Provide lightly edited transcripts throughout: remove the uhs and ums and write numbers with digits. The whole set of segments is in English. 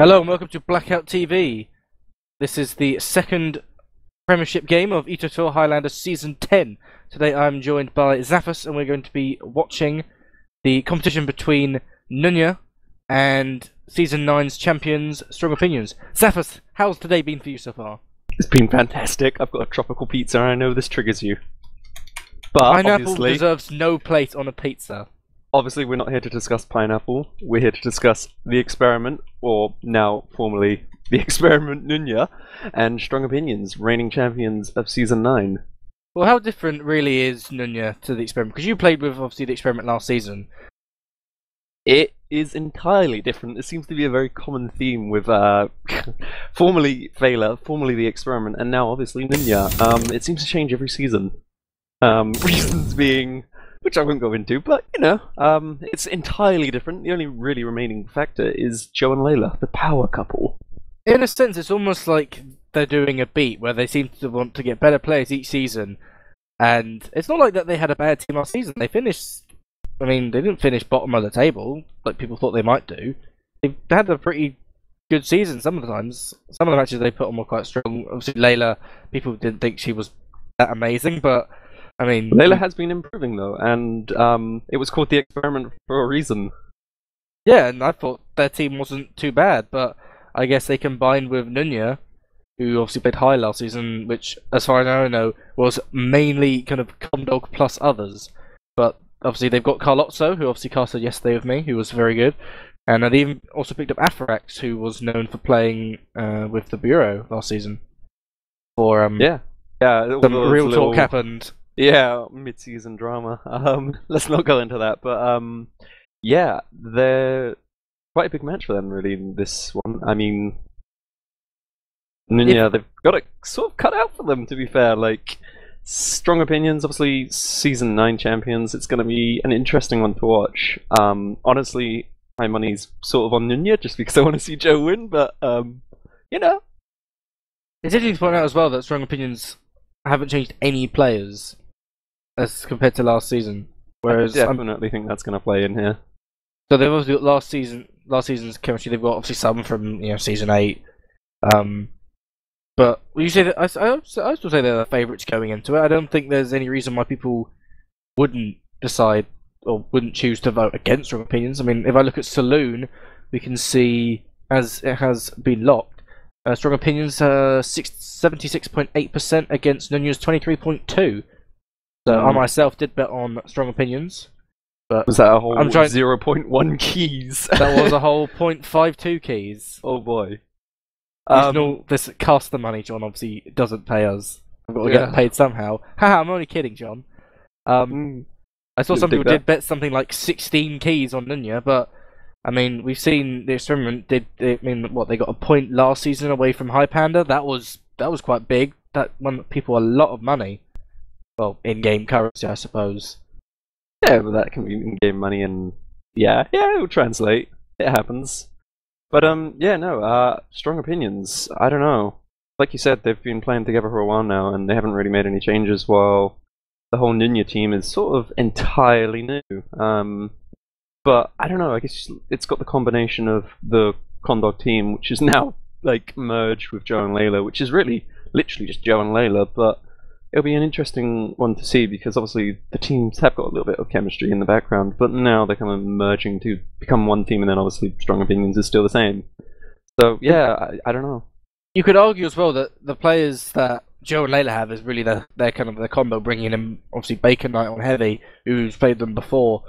Hello and welcome to BlackOut TV. This is the second Premiership game of ETF2L Highlander Season 10. Today I'm joined by Zafus and we're going to be watching the competition between Nunya and Season 9's champions, Strong Opinions. Zafus, how's today been for you so far? It's been fantastic. I've got a tropical pizza and I know this triggers you. But Pineapple deserves no place on a pizza. Obviously we're not here to discuss pineapple. We're here to discuss the experiment, or now formerly the experiment Nunya, and Strong Opinions, reigning champions of Season 9. Well, how different really is Nunya to the experiment? Because you played with, obviously, the experiment last season. It is entirely different. It seems to be a very common theme with formerly Vela, formerly the experiment, and now obviously Nunya. It seems to change every season. Reasons being, which I won't go into, but you know, it's entirely different. The only really remaining factor is Joe and Layla, the power couple. In a sense, it's almost like they're doing a beat where they seem to want to get better players each season. And it's not like that they had a bad team last season. They finished, I mean, they didn't finish bottom of the table like people thought they might do. They've had a pretty good season some of the times. Some of the matches they put on were quite strong. Obviously, Layla, people didn't think she was that amazing, but I mean, Layla has been improving though, and it was called the experiment for a reason. Yeah, and I thought their team wasn't too bad, but I guess they combined with Nunya, who obviously played high last season, which, as far as I know, was mainly kind of Comdog plus others. But obviously they've got Carlotso, who obviously casted yesterday with me, who was very good, and they even also picked up Afrax, who was known for playing with the Bureau last season. For yeah, some real talk happened. Yeah, mid-season drama. Let's not go into that, but yeah, they're quite a big match for them really in this one. I mean, Nunya, they've got it sort of cut out for them, to be fair. Like, Strong Opinions, obviously Season 9 champions. It's going to be an interesting one to watch. Honestly, my money's sort of on Nunya just because I want to see Joe win, but you know. It's interesting to point out as well that Strong Opinions haven't changed any players as compared to last season. Whereas I definitely think that's going to play in here. So they've obviously got last season's chemistry. They've got obviously some from Season 8. But you say that I still say they're the favourites going into it. I don't think there's any reason why people wouldn't decide or wouldn't choose to vote against Strong Opinions. I mean, if I look at Saloon, we can see, as it has been locked, Strong Opinions 76.8% against Nunya's 23.2%. So I myself did bet on Strong Opinions. But was that a whole 0.1 keys? That was a whole 0.52 keys. Oh boy. This costs the money, John. Obviously, it doesn't pay us. We've got to get paid somehow. Haha, I'm only kidding, John. I saw some people did bet something like 16 keys on Nunya, but I mean, we've seen the experiment did. I mean, what, they got a point last season away from High Panda. That was quite big. That won people a lot of money. Well, in-game currency, I suppose. Yeah, but that can be in-game money, and yeah, it will translate. It happens. But yeah, no. Strong Opinions. I don't know. Like you said, they've been playing together for a while now, and they haven't really made any changes. While the whole Nunya team is sort of entirely new. But I don't know. I guess it's got the combination of the Condog team, which is now like merged with Joe and Layla, which is really literally just Joe and Layla, but it'll be an interesting one to see because obviously the teams have got a little bit of chemistry in the background, but now they're kind of merging to become one team, and then obviously Strong Opinions is still the same. So yeah, I don't know. You could argue as well that the players that Joe and Layla have is really their kind of their combo, bringing in obviously Bacon Knight on heavy, who's played them before,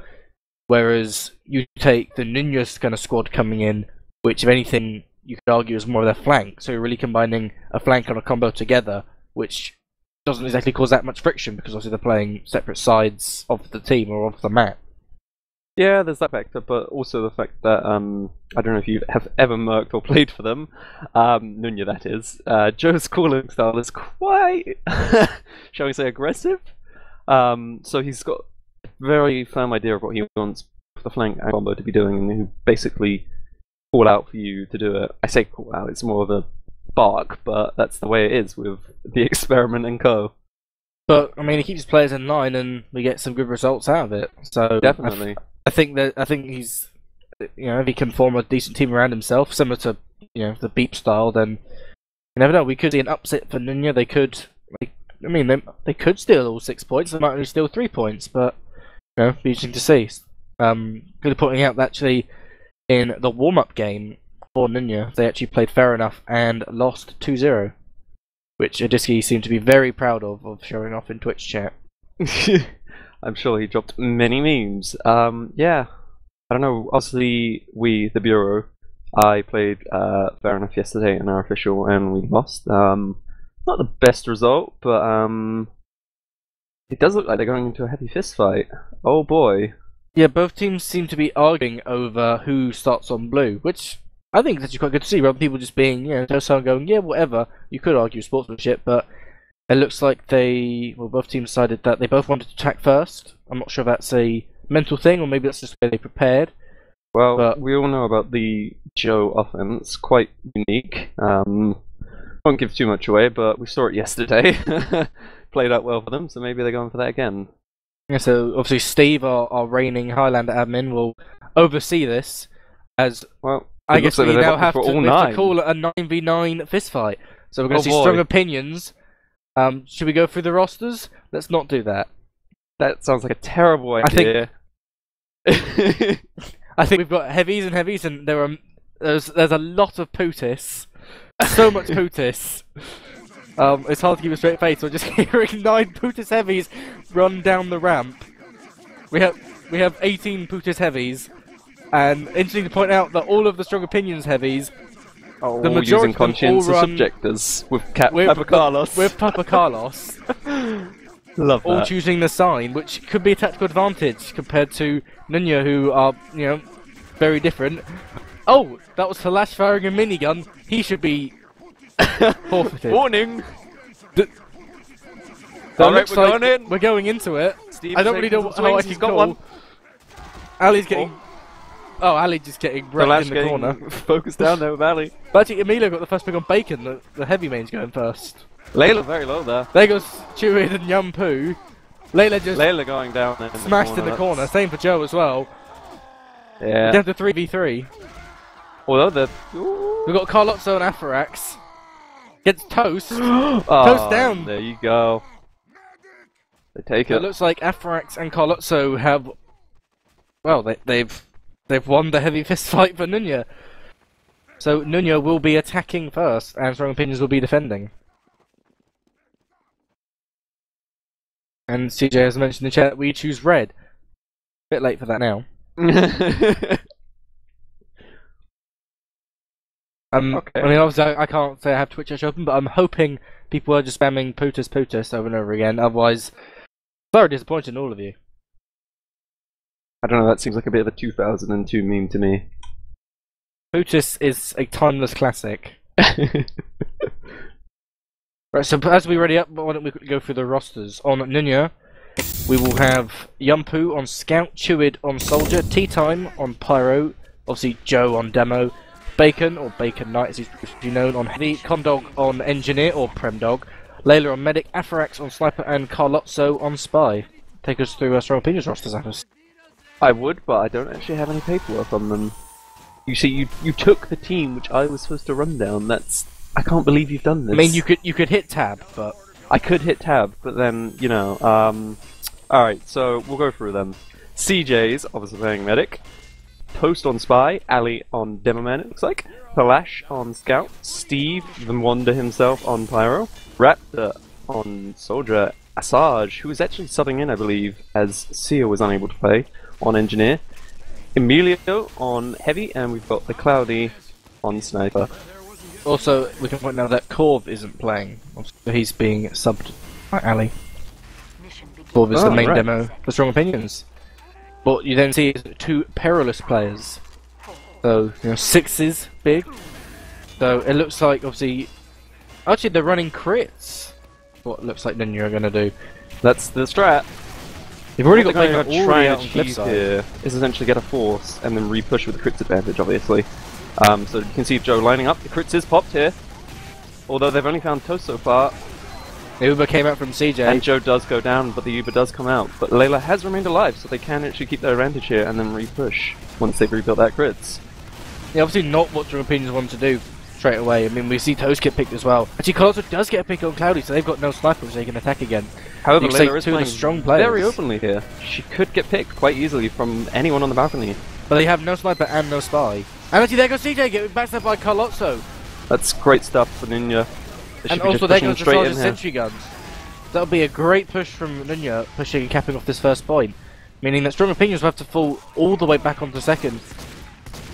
whereas you take the Nunya's kind of squad coming in, which if anything you could argue is more of their flank. So you're really combining a flank and a combo together, which doesn't exactly cause that much friction because obviously they're playing separate sides of the team or of the map. Yeah, there's that factor, but also the fact that I don't know if you have ever merked or played for them, Nunya that is. Joe's calling style is quite, shall we say, aggressive. So he's got a very firm idea of what he wants the flank and combo to be doing, and who basically call out for you to do it. I say call out; it's more of a bark, but that's the way it is with the experiment and co. But I mean, he keeps players in line, and we get some good results out of it. So definitely, I think he's, if he can form a decent team around himself, similar to the beep style, then you never know. We could see an upset for Nunya. They could, they could steal all 6 points. They might only steal 3 points, but be interesting to see. Good pointing out that actually in the warm-up game for Nunya, they actually played fair enough and lost 2-0, which Adiski seemed to be very proud of showing off in Twitch chat. I'm sure he dropped many memes. Yeah, I don't know. Obviously, the Bureau, I played fair enough yesterday in our official, and we lost. Not the best result, but it does look like they're going into a heavy fist fight. Oh boy. Yeah, both teams seem to be arguing over who starts on blue, which I think is actually quite good to see, rather than people just being, docile and going, yeah, whatever. You could argue sportsmanship, but it looks like both teams decided that they both wanted to attack first. I'm not sure if that's a mental thing, or maybe that's just the way they prepared. Well, but we all know about the Joe offense, quite unique. Won't give too much away, but we saw it yesterday. Played out well for them, so maybe they're going for that again. Yeah, so obviously Steve, our reigning Highlander admin, will oversee this, as well. I guess we now have to call it a 9v9 fistfight. So we're going to see strong opinions. Should we go through the rosters? Let's not do that. That sounds like a terrible idea. I think we've got heavies, and there's a lot of Putis. So much Putis. It's hard to keep a straight face. We're just hearing 9 Putis heavies run down the ramp. We have 18 Putis heavies, and interesting to point out that all of the strong opinions heavies, the majority using conscientious objectors with Papa Carlos. With Papa Carlos. Love that. All choosing the sign, which could be a tactical advantage compared to Nunya, who are very different. Oh, that was Flash firing a minigun. He should be forfeited. Warning! Alright, we're going into it. Steve's I don't really know how I can call. Ali's getting... Oh, Ali just getting wrecked in the corner. Focused down there with Ali. But actually, Emilio got the first pick on Bacon. The heavy main's going first. Layla very low there. There goes Chewy and Yumpu. Layla going down there. Smashed in the corner. Same for Joe as well. Yeah. Down to 3v3. Although we've got Carlotso and Afarax. Gets Toast. Toast down. There you go. They take it. It looks like Afarax and Carlotso have... Well, they've won the heavy fist fight for Nunya. So Nunya will be attacking first, and Strong Opinions will be defending. And CeeJaey has mentioned in the chat, we choose red. Bit late for that now. Okay. I mean, obviously, I can't say I have Twitch open, but I'm hoping people are just spamming Putus over and over again. Otherwise, very disappointed in all of you. I don't know, that seems like a bit of a 2002 meme to me. Putus is a timeless classic. Right, so as we ready up, why don't we go through the rosters? On Nunya, we will have Yumpu on Scout, Chewid on Soldier, Tea Time on Pyro, obviously Joe on Demo, Bacon, or Bacon Knight as he's previously known, on Heavy, Condog on Engineer, or Premdog, Layla on Medic, Afarax on Sniper, and Carlotso on Spy. Take us through our Strong Opinions roster, Zafus. I would, but I don't actually have any paperwork on them. You see, you took the team which I was supposed to run down. I can't believe you've done this. I mean, you could hit tab, but... I could hit tab, but then, alright, so we'll go through them. CeeJaey's obviously playing Medic. Toast on Spy, Ali on Demoman, it looks like. Flash on Scout, Steve, the Wonder himself on Pyro, Raptor on Soldier, Asajj, who is actually subbing in, I believe, as Sia was unable to play, on Engineer, Emilio on Heavy, and we've got the Cloudy on Sniper. Also, we can point out that Corv isn't playing. He's being subbed by Ali. Corv is the main demo for Strong Opinions. But you then see 2 perilous players. So, 6 is big. So it looks like, obviously... Actually, they're running crits. What looks like Nunya are going to do. That's the strat. You've already got to try and achieve here is essentially get a force and then re-push with the crits advantage, obviously. So you can see Joe lining up. The crits is popped here. Although they've only found Toast so far. The Uber came out from CeeJaey. And Joe does go down, but the Uber does come out. But Layla has remained alive, so they can actually keep their advantage here and then re-push once they've rebuilt that crits. Yeah, obviously not what Strong Opinions want to do. straight away. I mean, we see Toast get picked as well. Actually, Carlotso does get a pick on Cloudy, so they've got no sniper which they can attack again. However, You can say Layla is two of the playing strong players. very openly here. She could get picked quite easily from anyone on the balcony. But they have no sniper and no spy. And actually, there goes CeeJaey getting backstabbed by Carlotso. That's great stuff for Nunya. And also, there goes the Sergeant Sentry Guns. That'll be a great push from Nunya, pushing and capping off this first point. Meaning that Strong Opinions will have to fall all the way back onto second.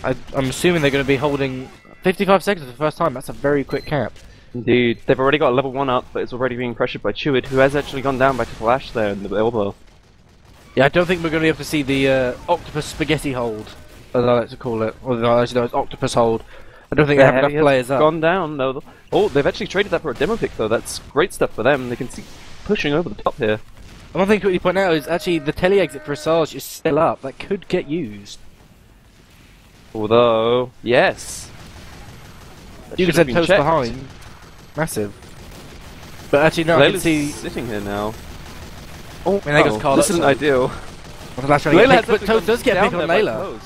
I'm assuming they're going to be holding 55 seconds for the first time. That's a very quick cap. Indeed. They've already got a level 1 up, but it's already being pressured by Chewid, who has actually gone down by Flash there in the elbow. Yeah, I don't think we're going to be able to see the Octopus Spaghetti hold, as I like to call it. Or actually, no, it's Octopus hold. I don't think they have enough players up. Gone down, though. Oh, they've actually traded that for a demo pick, though. That's great stuff for them. They can see pushing over the top here. And one thing to quickly point out is actually the tele-exit for Asajj is still up. That could get used. Although, yes. You can send Toast behind. Massive. But actually, no, I can see... sitting here now. Oh, and there goes Carlotso. This isn't ideal. But Toast does get a pick on Layla.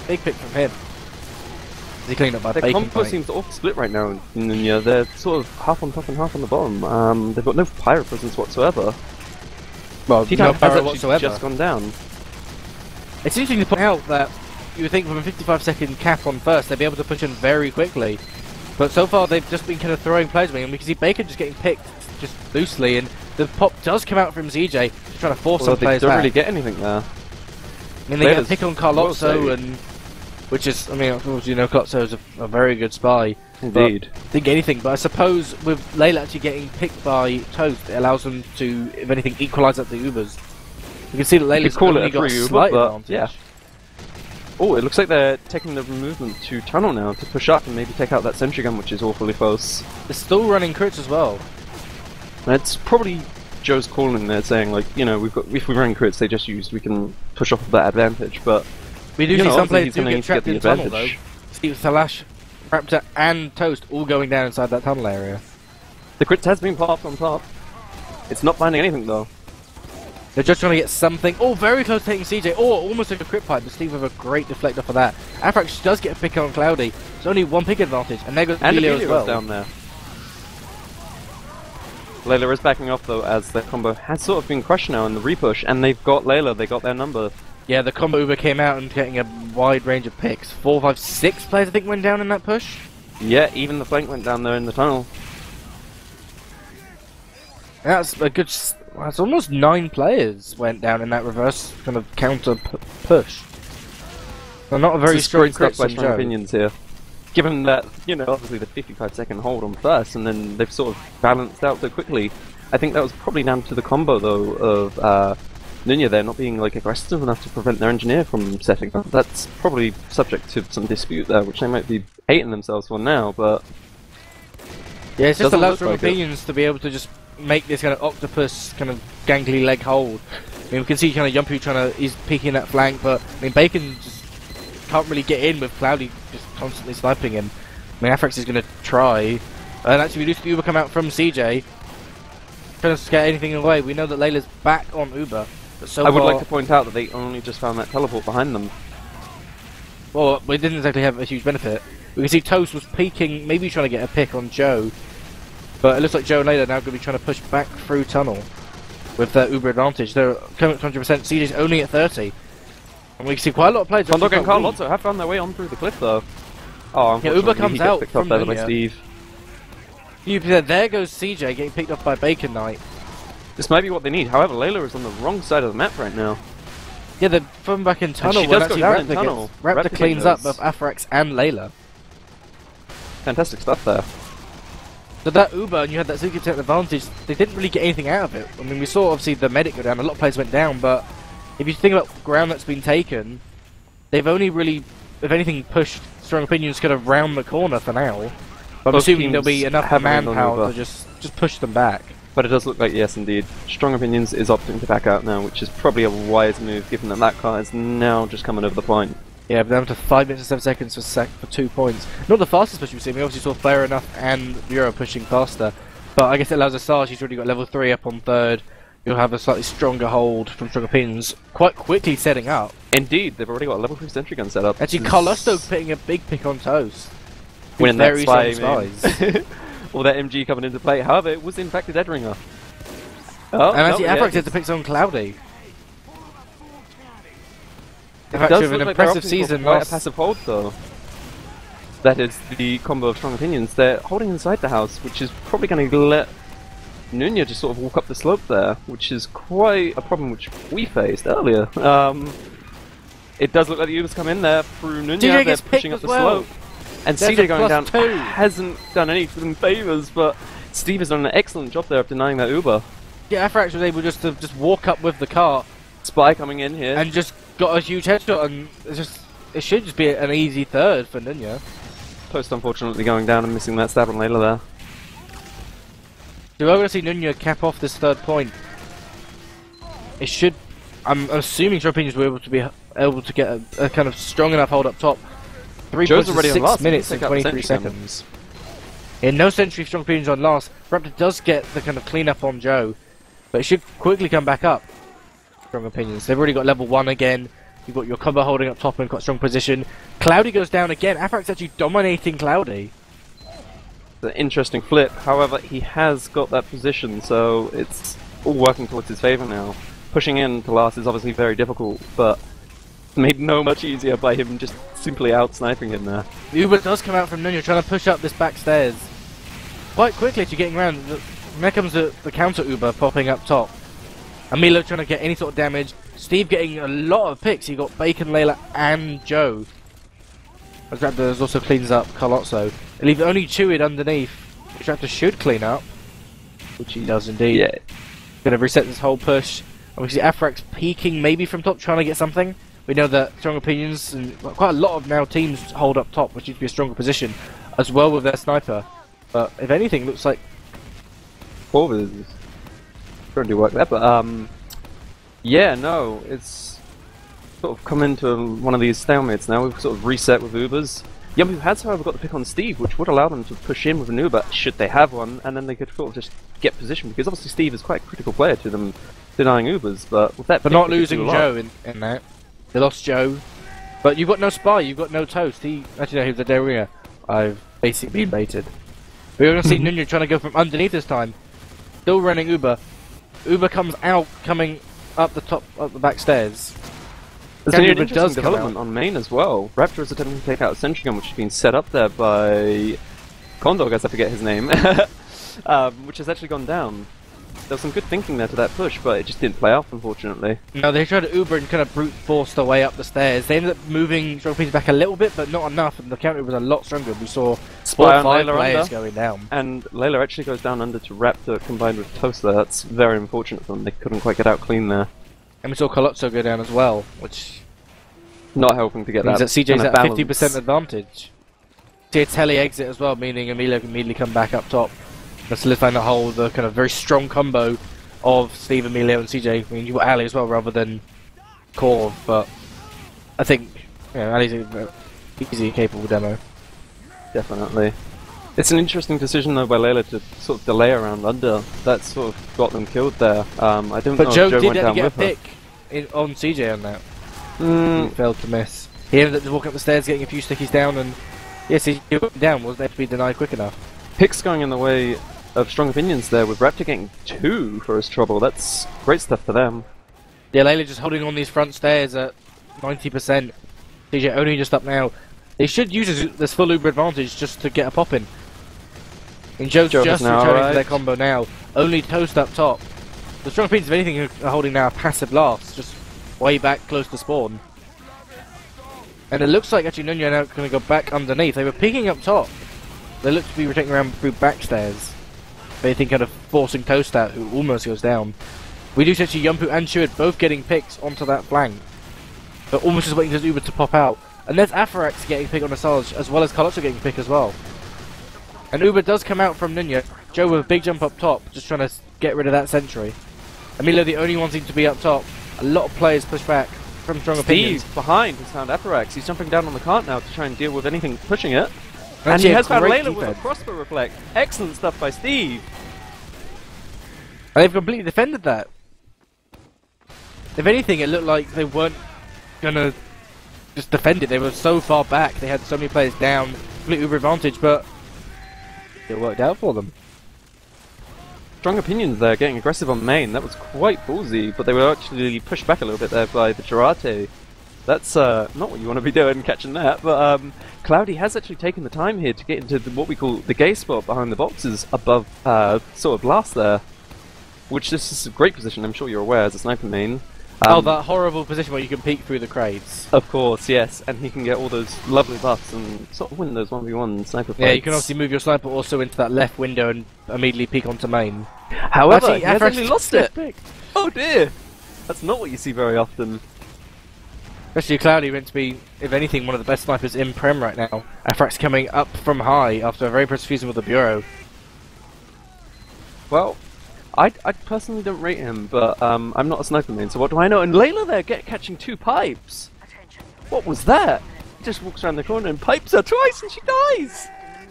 Big pick from him. He cleaned up by Their combo seems awful split right now in Nunya. They're sort of half on top and half on the bottom. They've got no pyro presence whatsoever. Well, T-Type has actually just gone down. It's interesting to point out that you would think from a 55-second cap on first, they'd be able to push in very quickly. But so far, they've just been kind of throwing players away, and we can see Bacon just getting picked just loosely, and the pop does come out from CeeJaey, just trying to force some players back. They don't back. really get anything there. I mean, they get a pick on Carlotso, and which is, I mean, of course, you know, Carlotso is a very good spy. Indeed. Didn't get anything, but I suppose with Layla actually getting picked by Toast, it allows them to, if anything, equalise up the Ubers. You can see that Layla's only got a slight advantage. Yeah. Oh, it looks like they're taking the movement to tunnel now to push up and maybe take out that sentry gun, which is awfully close. They're still running crits as well. That's probably Joe's calling there, saying like, you know, if we run crits, they just used, we can push off of that advantage. But we do see some players do get trapped in tunnel though. See Thalash, Raptor, and Toast all going down inside that tunnel area. The crits has been popped on top. It's not finding anything though. They're just trying to get something. Oh, very close to taking CeeJaey. Oh, almost like a crit pipe, but Steve with a great deflector for that. Afrax does get a pick on Cloudy. It's only one pick advantage, and there goes Elio as well. Down there. Layla is backing off though, as their combo has sort of been crushed now in the repush, and they've got Layla, they got their number. Yeah, the combo Uber came out and getting a wide range of picks. 4, 5, 6 players I think went down in that push. Yeah, even the flank went down there in the tunnel. That's a good... It's almost 9 players went down in that reverse kind of counter push. So not a very strong stuff by Strong Opinions here. Given that, you know, obviously the 55-second hold on first, and then they've sort of balanced out so quickly. I think that was probably down to the combo though of Nunya there not being like aggressive enough to prevent their engineer from setting up. That's probably subject to some dispute there, which they might be hating themselves for now, but... Yeah, it's just allows Strong Opinions to be able to just make this kind of octopus kind of gangly leg hold. I mean, we can see kind of Yumpu he's peeking that flank, but I mean Bacon just can't really get in with Cloudy just constantly sniping him. I mean Afrax is going to try, and actually we do see Uber come out from CeeJaey, trying to scare anything away. We know that Layla's back on Uber, but so I would like to point out that they only just found that teleport behind them. Well, we didn't exactly have a huge benefit. We can see Toast was peeking, maybe trying to get a pick on Joe. But it looks like Joe and Layla are now going to be trying to push back through tunnel with their Uber advantage. They're coming at 100%, CeeJaey's only at 30. And we can see quite a lot of players. Condog and Carlotso have found their way on through the cliff though. Oh, yeah, Uber comes out from there by Steve. There goes CeeJaey getting picked up by Bacon Knight. This might be what they need. However, Layla is on the wrong side of the map right now. Yeah, they're from back in tunnel. And she does go down in tunnel. Raptor cleans up both Afrax and Layla. Fantastic stuff there. So that Uber, and you had that 60% advantage, they didn't really get anything out of it. I mean, we saw obviously the medic go down, a lot of players went down, but if you think about ground that's been taken, they've only really, if anything, pushed Strong Opinions kind of round the corner for now. But I'm assuming there'll be enough manpower to just push them back. But it does look like, yes indeed, Strong Opinions is opting to back out now, which is probably a wise move, given that that car is now just coming over the point. Yeah, but down to 5 minutes and 7 seconds for 2 points. Not the fastest push we've seen. We obviously saw Fair Enough and Bureau pushing faster. But I guess it allows Asajj, he's already got level 3 up on third. You'll have a slightly stronger hold from Strong Opinions, quite quickly setting up. Indeed, they've already got a level 3 sentry gun set up. Actually, Carlotso putting a big pick on Toast. winning that very spy strong spies. All that MG coming into play. However, it was in fact a dead ringer. Oh, and actually, no, Afrax had to pick on Cloudy. It Afrax does with look an like they're impressive opting for season quite a lost. passive hold though. That is the combo of strong opinions. They're holding inside the house, which is probably going to let Nunya just sort of walk up the slope there, which is quite a problem which we faced earlier. It does look like the Ubers come in there through Nunya, CeeJaey they're gets pushing picked up the as well. slope. And There's CeeJaey a going down +2. hasn't done anything favours, but Steve has done an excellent job there of denying that Uber. Yeah, Afrax was able just to walk up with the cart Spy coming in here. and just got a huge headshot, and it should just be an easy third for Nunya. Post unfortunately going down and missing that stab on Layla there. Do I want to see Nunya cap off this third point? It should. I'm assuming Strong Opinions were able to get a kind of strong enough hold up top. 3 Joe's points in already on 6 last. minutes and Pick up the 23 sentry gun. seconds. In no sentry, Strong Opinions on last. Raptor does get the kind of clean up on Joe, but it should quickly come back up. Strong Opinions. They've already got level 1 again. You've got your combo holding up top and got strong position. Cloudy goes down again. Afrax actually dominating Cloudy. It's an interesting flip. However, he has got that position, so it's all working towards his favour now. Pushing in to last is obviously very difficult, but made no much easier by him just simply out-sniping him there. The Uber does come out from Nunya, trying to push up this back stairs. Quite quickly to getting around. There comes the counter Uber popping up top. Emilio trying to get any sort of damage. Steve getting a lot of picks. He got Bacon, Layla, and Joe. As Raptor also cleans up Carlotso. They leave only Chewid underneath, which Raptor should clean up. Which he does indeed. Yeah. Gonna reset this whole push. Obviously, Afrax peeking maybe from top, trying to get something. We know that Strong Opinions and quite a lot of now teams hold up top, which used to be a stronger position, as well with their sniper. But if anything, it looks like Forward is trying to do work there, but yeah, no, it's sort of come into one of these stalemates now. We've sort of reset with Ubers. Yumbu has, however, got the pick on Steve, which would allow them to push in with an Uber, should they have one, and then they could sort of just get position, because obviously Steve is quite a critical player to them denying Ubers, but with that but pick, not they could losing do a lot. Joe in that. They lost Joe. But you've got no spy, you've got no toast. He actually no, he was a Derringer. I've basically been baited. We're gonna see Nunya trying to go from underneath this time. Still running Uber. Uber comes out, coming up the back stairs. There's And been an Uber interesting does come development on main as well. Raptor is attempting to take out a sentry gun, which has been set up there by Condor, I forget his name, which has actually gone down. There was some good thinking there to that push, but it just didn't play off, unfortunately. No, they tried to Uber and kind of brute force their way up the stairs. They ended up moving Strong Opinions back a little bit, but not enough, and the counter was a lot stronger. We saw 4 on or 5 Layla players under. going down. And Layla actually goes down under to Raptor combined with Toaster. That's very unfortunate for them. They couldn't quite get out clean there. And we saw Carlotso go down as well, which Not helping to get means that that CeeJaey's kind of at balance. 50% advantage. See a tele exit as well, meaning Emilio can immediately come back up top. And solidifying the whole, the kind of very strong combo of Steve, Emilio, and CeeJaey. I mean, you've got Ali as well, rather than Corv, but I think, you know, Ali's a easy, capable demo. Definitely. It's an interesting decision though by Layla to sort of delay around under. That sort of got them killed there. I didn't know But if Joe Joe did went actually down get a with her. pick on CeeJaey on that. Mm, He failed to miss. He ended up just walking up the stairs, getting a few stickies down, and yes, he went down. Wasn't able to be denied quick enough. Picks going in the way of Strong Opinions there, with Raptor getting 2 for his trouble. That's great stuff for them. Yeah, Layla just holding on these front stairs at 90%. CeeJaey only just up now. They should use this full Uber advantage just to get a pop in. And Joe's Joe just has now returning to their arrived. combo now. Only Toast up top. The Strong Opinions, if anything, are holding now a passive last, just way back close to spawn. And it looks like actually Nunya now going to go back underneath. They were peeking up top. They look to be rotating around through back stairs. They think kind of forcing Toast out, who almost goes down. We do see actually Yumpu and Chewid both getting picks onto that flank. But almost just waiting for Uber to pop out. And there's Afarax getting pick on Asajj, as well as Carlotso getting pick as well. And Uber does come out from Nunya. Joe with a big jump up top, just trying to get rid of that sentry. Emilio the only one seems to be up top. A lot of players push back from Strong Opinions. Steve behind has found Aparax. He's jumping down on the cart now to try and deal with anything pushing it. And Actually, he a has found great Layla with a defense. crossbow reflect. Excellent stuff by Steve. And they've completely defended that. If anything, it looked like they weren't gonna just defend it. They were so far back. They had so many players down. Complete Uber advantage, but it worked out for them. Strong opinions there, getting aggressive on main. That was quite ballsy, but they were actually pushed back a little bit there by the Jirate. That's not what you want to be doing, catching that, but Cloudy has actually taken the time here to get into what we call the gay spot behind the boxes above sort of last there, which this is a great position, I'm sure you're aware, as a sniper main. Oh, that horrible position where you can peek through the crates. Of course, yes, and he can get all those lovely buffs and sort of win those 1v1 sniper fights. Yeah, you can obviously move your sniper also into that left window and immediately peek onto main. However, Actually, he has actually lost it! Pick. Oh dear! That's not what you see very often. Especially Cloudy meant to be, if anything, one of the best snipers in Prem right now. Afrax coming up from high after a very impressive season with the Bureau. Well, I personally don't rate him, but I'm not a sniper main, so what do I know? And Layla there catching 2 pipes! What was that? He just walks around the corner and pipes her twice and she dies!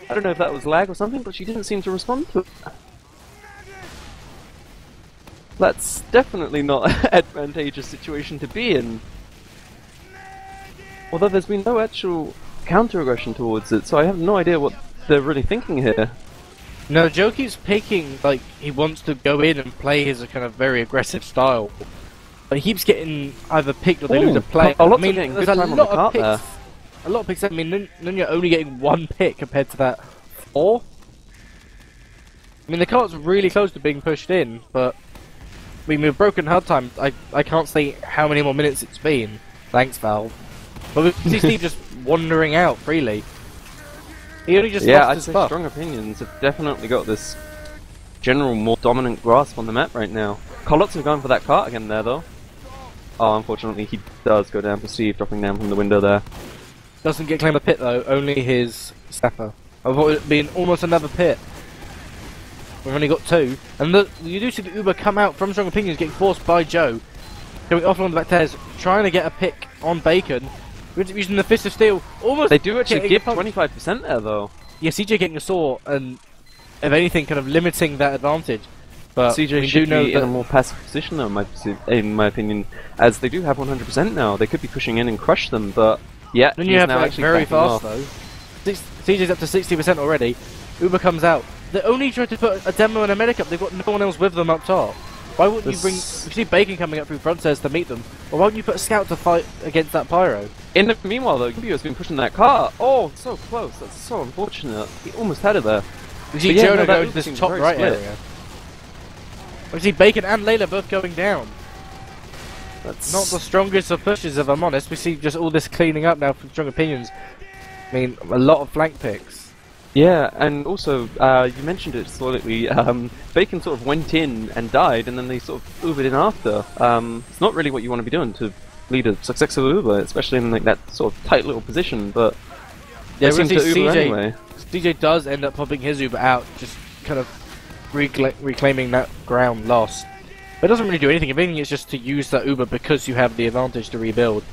I don't know if that was lag or something, but she didn't seem to respond to it. That's definitely not an advantageous situation to be in. Although there's been no actual counter-aggression towards it, so I have no idea what they're really thinking here. No, Joe keeps picking, like, he wants to go in and play his kind of very aggressive style. But he keeps getting either picked or they lose a play. I mean, there's a lot of picks. There. A lot of picks. I mean, Nunya only getting 1 pick compared to that 4. I mean, the cart's really close to being pushed in, but I mean, with broken HUD time, I can't say how many more minutes it's been. Thanks, Valve. But we see Steve just wandering out freely. He only just lost I'd his say buff. Strong Opinions have definitely got this general more dominant grasp on the map right now. Carlotso going for that cart again there though. Oh, unfortunately he does go down for Steve, dropping down from the window there. Doesn't get claim a pit though, only his stepper. I thought it would be almost another pit. We've only got 2. And you do see the Uber come out from Strong Opinions, getting forced by Joe. Going off along the back stairs, trying to get a pick on Bacon. Using the Fist of Steel, almost. They do actually give 25% there though. Yeah, CeeJaey getting a saw, and if anything, kind of limiting that advantage. But CeeJaey should be in a more passive position though, in my opinion, as they do have 100% now. They could be pushing in and crush them, but yeah, then you have now to actually very fast off. though. CeeJay's up to 60% already. Uber comes out. They only tried to put a demo and a medic up. They've got no one else with them up top. Why wouldn't you bring... You see Bacon coming up through front stairs to meet them. Or why wouldn't you put a scout to fight against that pyro? In the meanwhile though, Gibby has been pushing that car. Oh, so close. That's so unfortunate. He almost had it there. You see JoeN go to this top right area. We see Bacon and Layla both going down. That's not the strongest of pushes, if I'm honest. We see just all this cleaning up now from Strong Opinions. I mean, a lot of flank picks. Yeah, and also, you mentioned it slightly, Bacon sort of went in and died, and then they sort of Ubered in after. It's not really what you want to be doing to lead a successful Uber, especially in like that sort of tight little position, but yeah, they seem to Uber anyway. CeeJaey does end up popping his Uber out, just kind of reclaiming that ground lost. But it doesn't really do anything. If anything, it's just to use that Uber because you have the advantage to rebuild.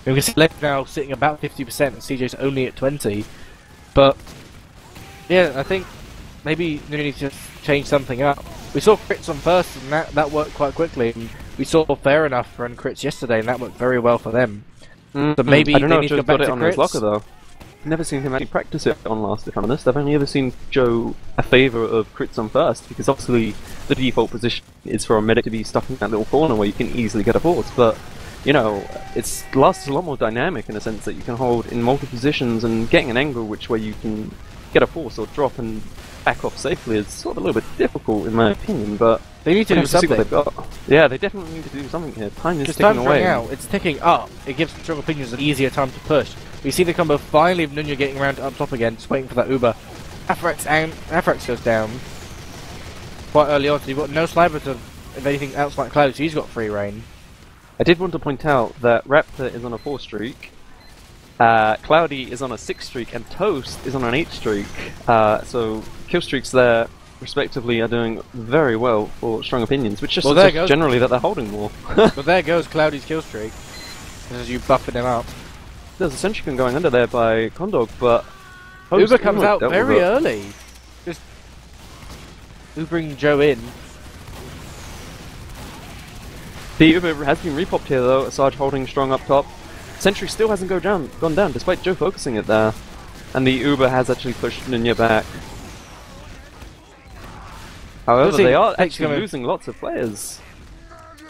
We can see left now sitting about 50% and CeeJay's only at 20. But yeah, I think maybe you need to change something up. We saw crits on first and that worked quite quickly. And we saw Fair Enough run crits yesterday and that worked very well for them. So maybe I don't know they need if to go Joe's back got it to on crits. his locker though. Never seen him actually practice it on last, if I'm honest. I've only ever seen Joe a favour of crits on first, because obviously the default position is for a medic to be stuck in that little corner where you can easily get a force, but you know, last is a lot more dynamic in a sense that you can hold in multiple positions, and getting an angle which where you can get a force or drop and back off safely is sort of a little bit difficult in my opinion, but they need to do something. See what they've got. Yeah, they definitely need to do something here. Time is ticking away. Out. It's ticking up. It gives Strong Opinions an easier time to push. We see the combo finally of Nunya getting around to up top again, just waiting for that Uber. Afrax goes down quite early on, so you've got no sniper to, if anything, outsmart Cloud, so he's got free reign. I did want to point out that Raptor is on a 4 streak, Cloudy is on a 6 streak, and Toast is on an 8 streak. So kill streaks there, respectively, are doing very well for Strong Opinions, which just suggests generally that they're holding more. Well, there goes Cloudy's kill streak, as you buffing him up. There's a sentry going under there by Condog, but Uber comes out very early. Just Ubering Joe in. The Uber has been repopped here though, Sarge holding strong up top. Sentry still hasn't gone down, despite Joe focusing it there. And the Uber has actually pushed Nunya back. However, they are actually losing lots of players.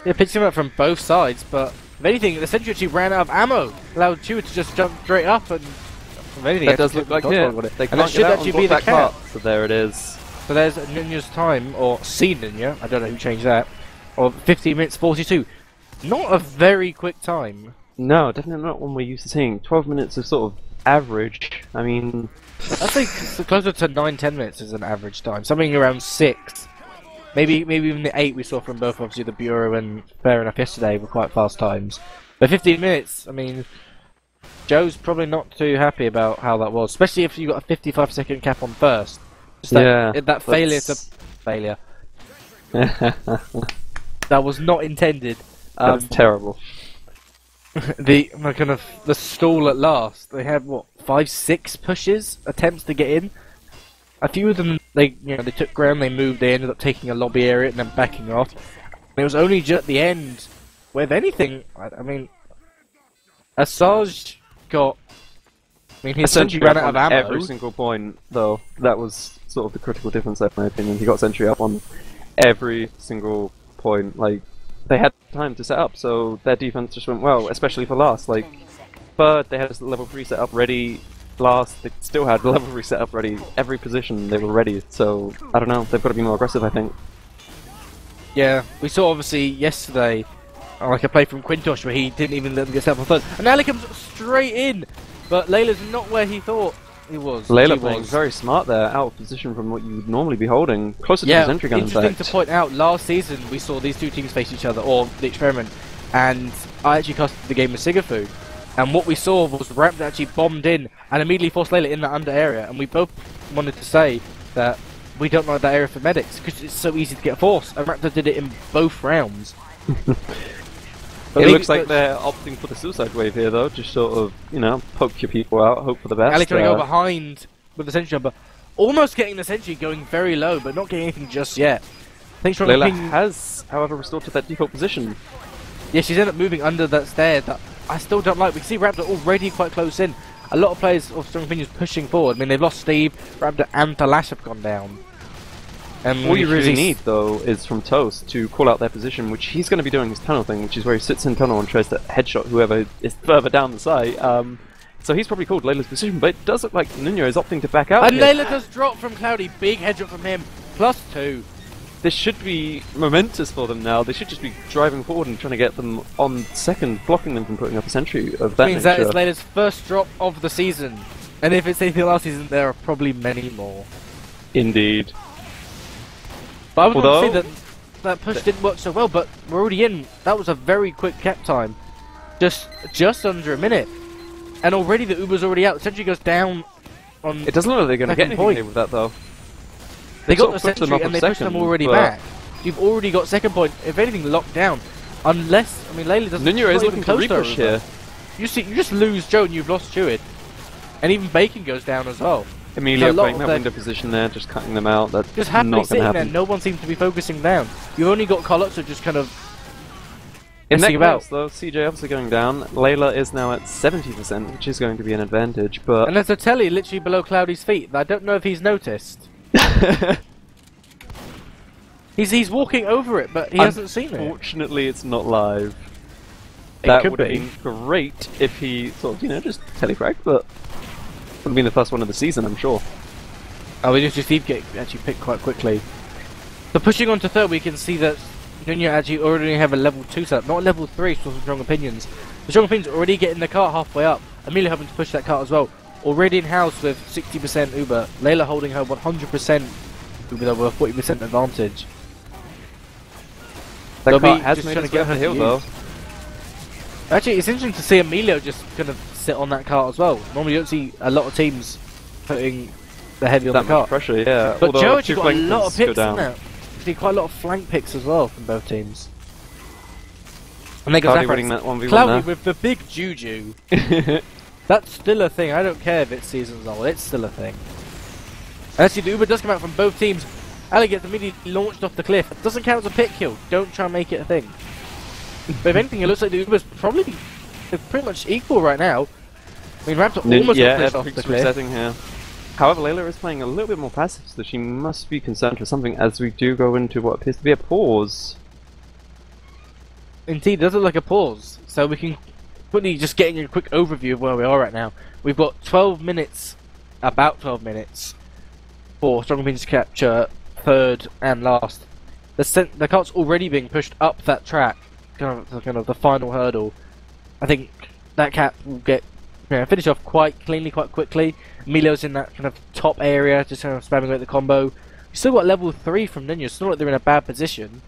Yeah, pitching him up from both sides, but if anything, the Sentry actually ran out of ammo, allowed Chew to just jump straight up, and if anything, that does look like it. They can't get out actually be the part, so there it is. So there's Nunya's time, or CeeJaey, I don't know who changed that, or 15 minutes 42. Not a very quick time. No, definitely not one we're used to seeing. 12 minutes is sort of average. I mean, I think closer to 9-10 minutes is an average time. Something around 6. Maybe even the 8 we saw from both, obviously, the Bureau and Fair Enough yesterday were quite fast times. But 15 minutes, I mean, Joe's probably not too happy about how that was, especially if you got a 55-second cap on first. Just that failure to... Failure. That was not intended. That was terrible. The stall at last. They had what 5-6 pushes, attempts to get in. A few of them they took ground, they moved, they ended up taking a lobby area and then backing off. And it was only just at the end, where if anything, I mean, Asajj got. I mean, he essentially ran out of ammo. Every single point, though, that was sort of the critical difference there, in my opinion. He got sentry up on every single point. Like, they had time to set up, so their defense just went well, especially for last. Like, but they had a level 3 setup ready. Last, they still had the level 3 setup ready. Every position, they were ready. So, I don't know, they've got to be more aggressive, I think. Yeah, we saw obviously yesterday, like a play from Quintosh where he didn't even let them get set up on third. And now he comes straight in! But Layla's not where he thought he was. Layla playing very smart there, out of position from what you would normally be holding. Closer to the sentry gun, in fact. Interesting to point out, last season we saw these two teams face each other, or the experiment, and I actually casted the game with Sigafu. And what we saw was Raptor actually bombed in and immediately forced Layla in that under area. And we both wanted to say that we don't like that area for medics because it's so easy to get forced. And Raptor did it in both rounds. It looks like they're opting for the suicide wave here, though. Just sort of, poke your people out, hope for the best. Ali trying to go behind with the sentry jumper. Almost getting the sentry, going very low, but not getting anything just yet. Layla has, however, restored to that default position. Yeah, she's ended up moving under that stair that I still don't like. We can see Raptor already quite close in. A lot of players of Strong Opinions pushing forward. I mean, they've lost Steve, Raptor, and Talash have gone down. All you really need, though, is from Toast to call out their position, which he's going to be doing his tunnel thing, which is where he sits in tunnel and tries to headshot whoever is further down the site. So he's probably called Layla's position, but it does look like Nunya is opting to back out. And Layla does drop from Cloudy. Big headshot from him. +2. This should be momentous for them now. They should just be driving forward and trying to get them on second, blocking them from putting up a sentry of that means that is Layla's first drop of the season. And if it's anything last season, there are probably many more. Indeed. But I would want to say that push didn't work so well, but we're already in. That was a very quick cap time. Just under a minute. And already the Uber's already out. The sentry goes down on. It doesn't look like they're going to get anything here with that, though. They got the sentry and they pushed them already back. You've already got second point, if anything, locked down. Unless, I mean, Layla doesn't. Nunya is looking to repush here. You just lose Joe and you've lost Jewett. And even Bacon goes down as well. Emilio playing that window position there, just cutting them out. That's just happily sitting there. No one seems to be focusing down. You've only got Carlotso just kind of in that case, though, CeeJaey obviously going down. Layla is now at 70%, which is going to be an advantage. But and there's a telly literally below Cloudy's feet. I don't know if he's noticed. He's walking over it, but he hasn't seen it. Unfortunately, it's not live. That would have been great if he sort of, just telefragged, but would have been the first one of the season, I'm sure. Oh, we just see Steve get actually picked quite quickly. So pushing on to third, we can see that Nunya actually already have a level 2 setup, not a level 3, so some Strong Opinions. The Strong Opinions already getting the cart halfway up. Emilio having to push that cart as well. Already in house with 60% Uber. Layla holding her 100% Uber with a 40% advantage. That cart has made its way up the hill, though. Actually, it's interesting to see Emilio just kind of sit on that cart as well. Normally, you don't see a lot of teams putting the heavy on the cart. Pressure, yeah. But Joe actually got a lot of picks in there. Actually, quite a lot of flank picks as well from both teams. And they got Cloudy winning that 1v1 Cloudy with the big juju. That's still a thing. I don't care if it's seasons old. It's still a thing. And actually, the Uber does come out from both teams. Ali gets immediately launched off the cliff. It doesn't count as a pit kill. Don't try and make it a thing. But if anything, it looks like the Uber's probably they're pretty much equal right now. I mean, Raptor almost got pushed off the cliff. Resetting here. However, Layla is playing a little bit more passive, so she must be concerned for something as we do go into what appears to be a pause. Indeed, it does look like a pause. So we can quickly just getting a quick overview of where we are right now. We've got 12 minutes, about 12 minutes, for Strong Opinions to capture third and last. The cart's already being pushed up that track, kind of the final hurdle. I think that cap will get finish off quite cleanly, quite quickly. Milo's in that kind of top area, just kind of spamming away the combo. We've still got level 3 from Nunya. It's not like they're in a bad position.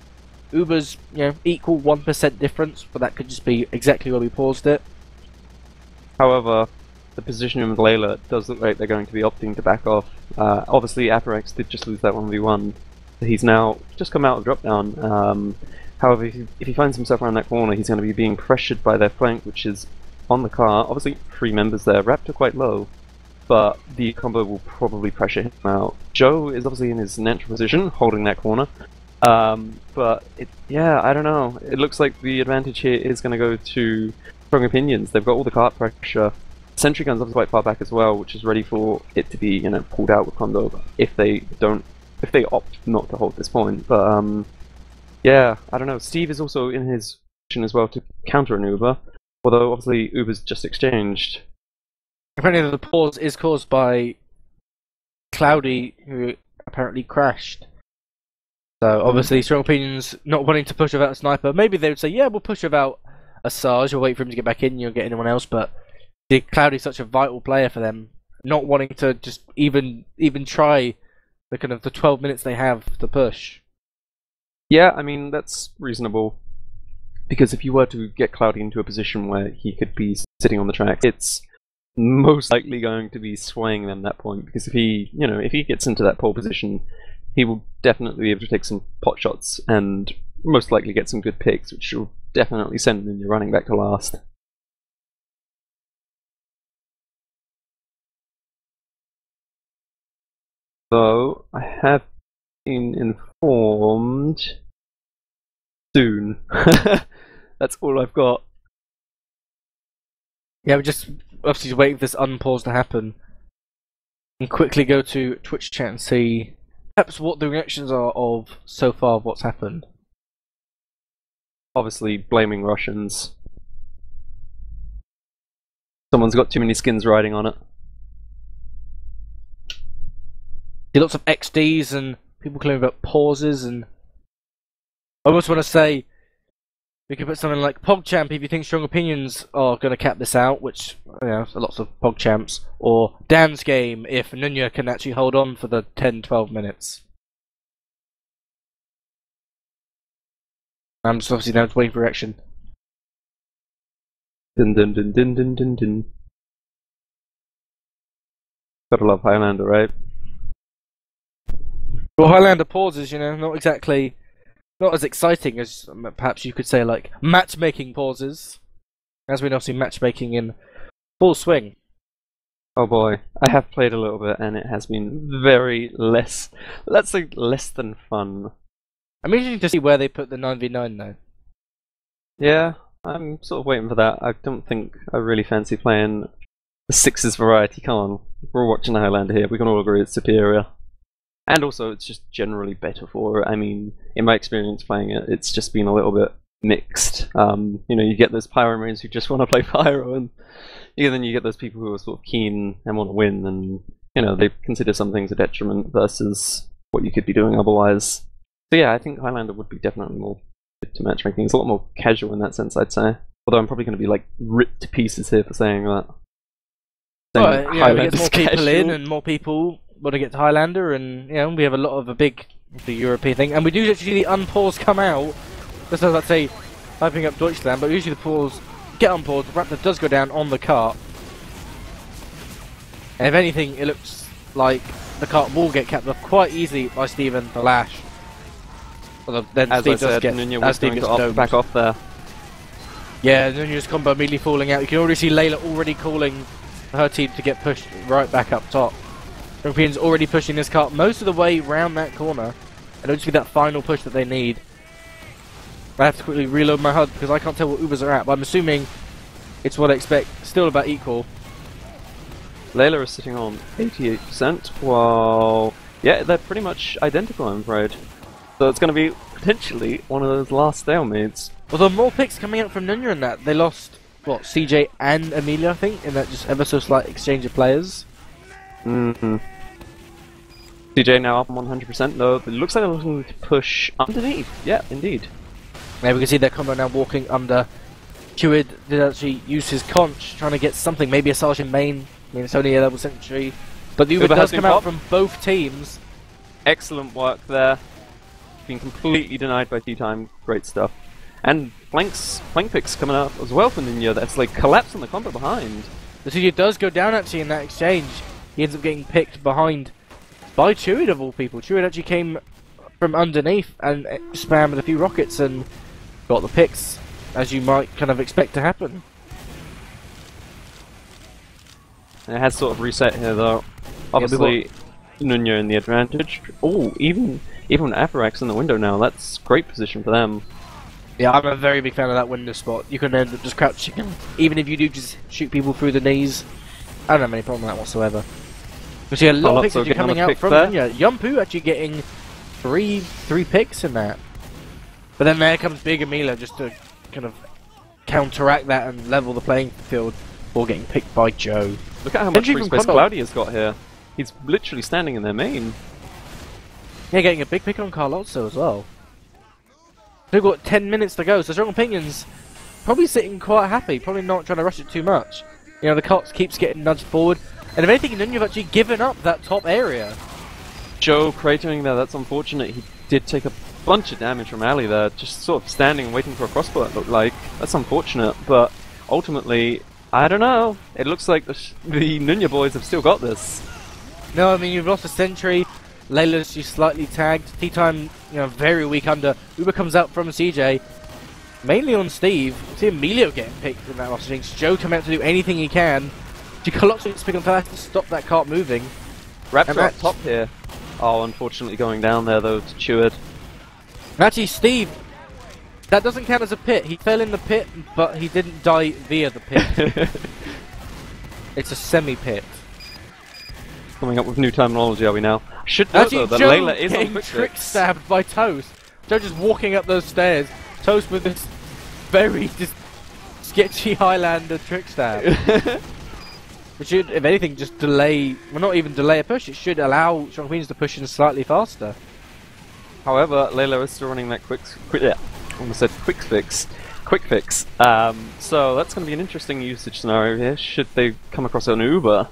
Uber's, equal 1% difference, but that could just be exactly where we paused it. However, the positioning with Layla does look like they're going to be opting to back off. Obviously, Aperex did just lose that 1v1. He's now just come out of drop down. However, if he finds himself around that corner, he's going to be being pressured by their flank, which is on the car. Obviously, 3 members there. Raptor quite low, but the combo will probably pressure him out. Joe is obviously in his natural position, holding that corner. But I don't know. It looks like the advantage here is going to go to Strong Opinions. They've got all the cart pressure. Sentry gun's obviously quite far back as well, which is ready for it to be, pulled out with combo if they opt not to hold this point. But I don't know. Steve is also in his position as well to counter an Uber, although obviously Uber's just exchanged. Apparently the pause is caused by Cloudy, who apparently crashed. So obviously Strong Opinions not wanting to push without a sniper. Maybe they would say, yeah, we'll push without a Sarge, we'll wait for him to get back in, you'll get anyone else, but Cloudy's such a vital player for them, not wanting to just even try the kind of the 12 minutes they have to push. Yeah, I mean, that's reasonable. Because if you were to get Cloudy into a position where he could be sitting on the track, it's most likely going to be swaying them at that point. Because if he gets into that pole position, he will definitely be able to take some pot shots and most likely get some good picks, which will definitely send him running back to last. So, I have been informed soon. That's all I've got. Yeah, we're just obviously waiting for this unpause to happen. And quickly go to Twitch chat and see perhaps what the reactions are of so far of what's happened. Obviously blaming Russians. Someone's got too many skins riding on it. Lots of XDs and people claiming about pauses, and I almost want to say we could put something like PogChamp if you think Strong Opinions are going to cap this out, which lots of PogChamps, or Dan's game if Nunya can actually hold on for the 10-12 minutes. I'm just obviously now just waiting for reaction. Dun dun dun dun dun dun dun. Gotta love Highlander, right? Well, Highlander pauses, not as exciting as perhaps you could say, like matchmaking pauses. As we know, see matchmaking in full swing. Oh boy, I have played a little bit and it has been very less than fun. I'm interested to see where they put the 9v9 though. Yeah, I'm sort of waiting for that. I don't think I really fancy playing the Sixes variety. Come on, we're all watching the Highlander here. We can all agree it's superior. And also, it's just generally better for it. I mean, in my experience playing it, it's just been a little bit mixed. You get those Pyro Marines who just want to play Pyro, and then you get those people who are sort of keen and want to win, and they consider some things a detriment versus what you could be doing otherwise. So yeah, I think Highlander would be definitely more fit to matchmaking. It's a lot more casual in that sense, I'd say. Although I'm probably going to be like ripped to pieces here for saying that. Well, we get more people in, and more people want to get to Highlander, and we have a big European thing, and we do actually see the unpause come out. Just as I'd say, hyping up Deutschland, but usually the pause get unpaused. The Raptor does go down on the cart, and if anything, it looks like the cart will get capped off quite easily by Steven the Lash. Although then as Steve I said, Nunya was going to back off there. Yeah, Nunya's combo immediately falling out. You can already see Layla already calling for her team to get pushed right back up top. Europeans already pushing this cart most of the way round that corner, and it'll just be that final push that they need. I have to quickly reload my HUD because I can't tell what Ubers are at, but I'm assuming It's what I expect. Still about equal. Layla is sitting on 88%, while yeah, they're pretty much identical, I'm afraid. So it's going to be potentially one of those last stalemates. Although more picks coming out from Nunya in that. They lost, what, CeeJaey and Amelia, I think, in that just ever so slight exchange of players. Mm-hmm. CeeJaey now up on 100% though. It looks like they're looking to push underneath. Yeah, indeed. Yeah, we can see their combo now walking under. Chewid did actually use his conch, trying to get something, maybe a Sergeant main. I mean, it's only a level sentry. But the Uber does come out from both teams. Excellent work there. Being completely denied by Tea-Time. Great stuff. And flank picks coming up as well from Nunya. That's like collapse on the combo behind. The CeeJaey does go down actually in that exchange. He ends up getting picked behind by Chewid of all people. Chewid actually came from underneath and spammed a few rockets and got the picks, as you might kind of expect to happen. And it has sort of reset here though. Obviously, Nunya in the advantage. Oh, even Avarax in the window now. That's great position for them. Yeah, I'm a very big fan of that window spot. You can end up just crouching, even if you do just shoot people through the knees. I don't have any problem with that whatsoever. We see a lot of picks actually coming out from Nunya. Yumpu actually getting three picks in that. But then there comes Big Amelia just to kind of counteract that and level the playing field for getting picked by Joe. Look at how much free space Cloudy has got here. He's literally standing in their main. Yeah, getting a big pick on Carlotso as well. They've got 10 minutes to go, so Strong Opinions probably sitting quite happy, probably not trying to rush it too much. You know, the cart keeps getting nudged forward, and if anything, Nunya have actually given up that top area. Joe cratering there, that's unfortunate. He did take a bunch of damage from Ali there, just sort of standing and waiting for a crossbow, it looked like. That's unfortunate, but ultimately, I don't know. It looks like the Nunya boys have still got this. No, I mean, you've lost a sentry. Layla's just slightly tagged. Tea-Time, you know, very weak under. Uber comes out from CeeJaey, mainly on Steve. See Emilio getting picked in that last jinx. Joe come out to do anything he can. Carlotso is picking fast to stop that cart moving. Raptor up top here. Oh, unfortunately going down there though to Chewid. Actually, Steve, that doesn't count as a pit. He fell in the pit, but he didn't die via the pit. It's a semi-pit. Coming up with new terminology, are we now? Should note though that Joe Layla is on quick trick stabbed by Toast. Joe just walking up those stairs. Toast with this very just sketchy Highlander trick stab. It should, if anything, just delay, well not even delay a push, it should allow Strong Queens to push in slightly faster. However, Layla is still running that quick fix. So that's going to be an interesting usage scenario here, should they come across an Uber.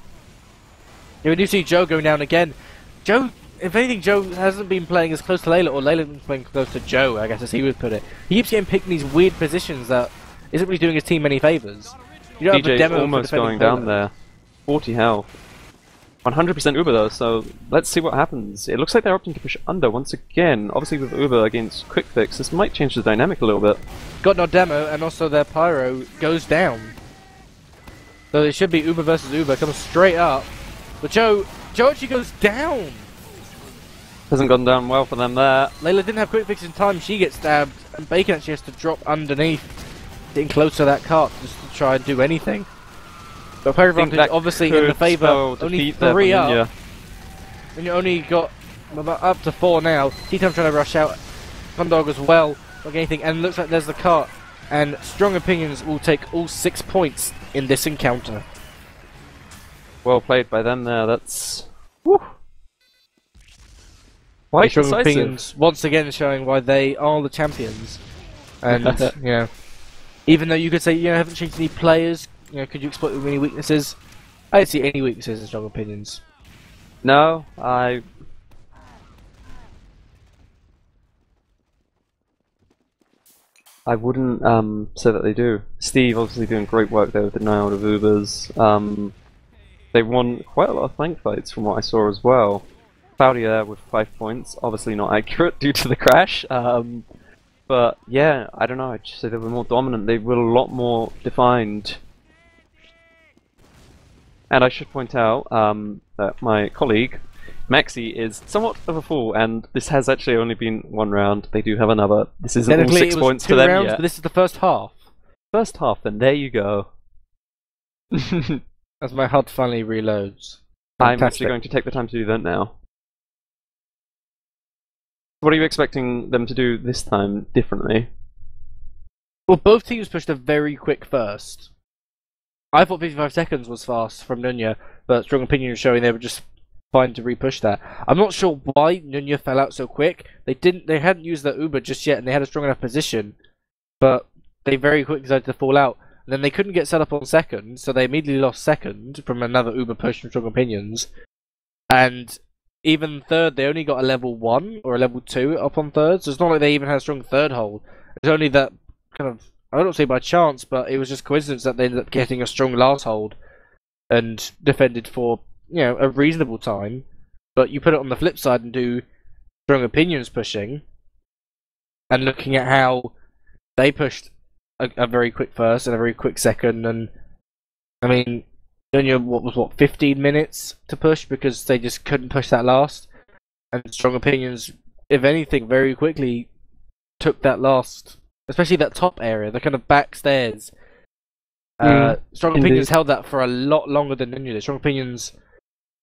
Yeah, we do see Joe going down again. Joe, if anything, Joe hasn't been playing as close to Layla, or Layla's been playing close to Joe, I guess as he would put it. He keeps getting picked in these weird positions that isn't really doing his team any favours. You don't have a demo almost going down there. 40 health. 100% Uber though, so let's see what happens. It looks like they're opting to push under once again. Obviously with Uber against Quick Fix, this might change the dynamic a little bit. Got no demo, and also their Pyro goes down. So it should be Uber versus Uber, comes straight up. But Joe actually goes down! Hasn't gone down well for them there. Layla didn't have Quick Fix in time, she gets stabbed, and Bacon actually has to drop underneath, getting close to that cart just to try and do anything. But player advantage obviously in the favour, only 3 up. And you only got up to 4 now. Tea-Time trying to rush out, Condog as well, not getting anything, and looks like there's the cart. And Strong Opinions will take all 6 points in this encounter. Well played by them there, that's... Woo! Quite Strong decisive. Opinions once again showing why they are the champions. And, you know, even though you could say, you know, haven't changed any players, you know, could you exploit any weaknesses? I don't see any weaknesses in Strong Opinions. No, I wouldn't say that they do. Steve obviously doing great work there with the denial of Ubers. They won quite a lot of flank fights from what I saw as well. Cloudy there with 5 points, obviously not accurate due to the crash. But yeah, I don't know, I'd just say they were more dominant, they were a lot more defined. And I should point out that my colleague, Maxi, is somewhat of a fool, and this has actually only been 1 round. They do have another. This isn't all 6 points for them rounds, yet. but this is the first half. First half, then there you go. As my HUD finally reloads. I'm Fantastic. actually going to take the time to do that now. What are you expecting them to do this time differently? Well, both teams pushed a very quick first. I thought 55 seconds was fast from Nunya, but strong opinion is showing they were just fine to repush that. I'm not sure why Nunya fell out so quick. They hadn't used their Uber just yet, and they had a strong enough position, but they very quickly decided to fall out. And then they couldn't get set up on second, so they immediately lost second from another Uber push from strong opinions. And even third, they only got a level 1 or a level 2 up on third, so it's not like they even had a strong third hold. It's only that kind of, I don't say by chance, but it was just coincidence that they ended up getting a strong last hold and defended for, you know, a reasonable time. But you put it on the flip side and do strong opinions pushing, and looking at how they pushed a very quick first and a very quick second, and I mean, Nunya, what 15 minutes to push because they just couldn't push that last, and strong opinions, if anything, very quickly took that last, especially that top area, the kind of back stairs. Strong opinions held that for a lot longer than Nunya did. Strong opinions,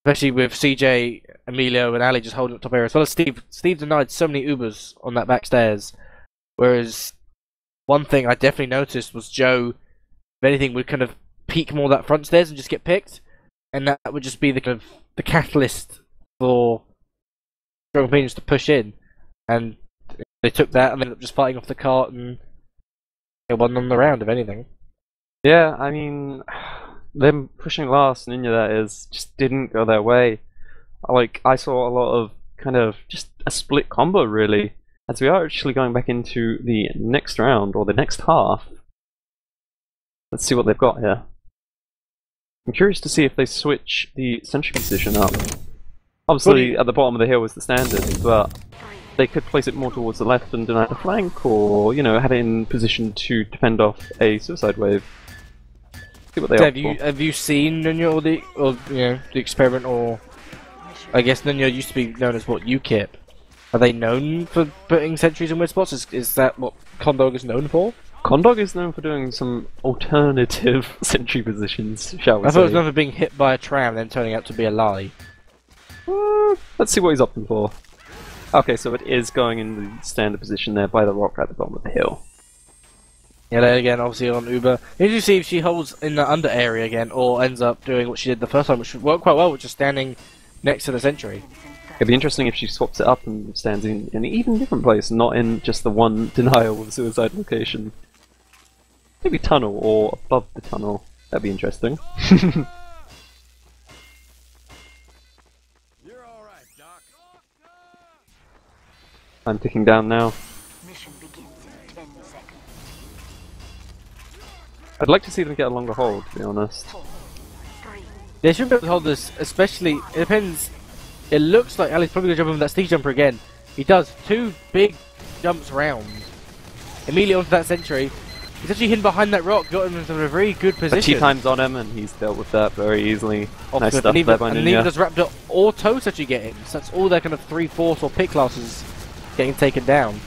especially with CeeJaey, Emilio, and Ali just holding up top area, as well as Steve. Steve denied so many Ubers on that back stairs, whereas one thing I definitely noticed was Joe, if anything, would kind of peek more that front stairs and just get picked, and that would just be the kind of the catalyst for strong opinions to push in, and they took that and ended up just fighting off the cart and won on the round, if anything. Yeah, I mean, them pushing last, Nunya that is, just didn't go their way. Like, I saw a lot of kind of just a split combo, really, as we are actually going back into the next round, or the next half. Let's see what they've got here. I'm curious to see if they switch the sentry position up. Obviously, at the bottom of the hill is the standard, but they could place it more towards the left and deny the flank, or, you know, have it in position to defend off a suicide wave. See what they opt for. Have you seen Nunya or the experiment, or I guess Nunya used to be known as what, UKIP? Are they known for putting sentries in weird spots? Is that what Condog is known for? Condog is known for doing some alternative sentry positions, shall we say. I thought it was known for being hit by a tram and then turning out to be a lie. Let's see what he's opting for. Okay, so it is going in the standard position there by the rock at the bottom of the hill. Yeah, then again, obviously on Uber. Need to see if she holds in the under area again, or ends up doing what she did the first time, which worked quite well, which is standing next to the sentry. It'd be interesting if she swaps it up and stands in an even different place, not in just the one denial of suicide location. Maybe tunnel, or above the tunnel. That'd be interesting. You're all right, Doc. I'm ticking down now. Mission begins in 10 seconds. I'd like to see them get a longer hold, to be honest. 4, 3. They should be able to hold this, especially, it depends. It looks like Ali's probably going to jump over that stage jumper again. He does 2 big jumps round. Immediately onto that sentry. He's actually hidden behind that rock, got him into a very good position. But 2 times on him, and he's dealt with that very easily. Nice stuff and there by and neither Nunya. does Raptor or Toast actually get in. So that's all their kind of 3, 4 or pick classes getting taken down.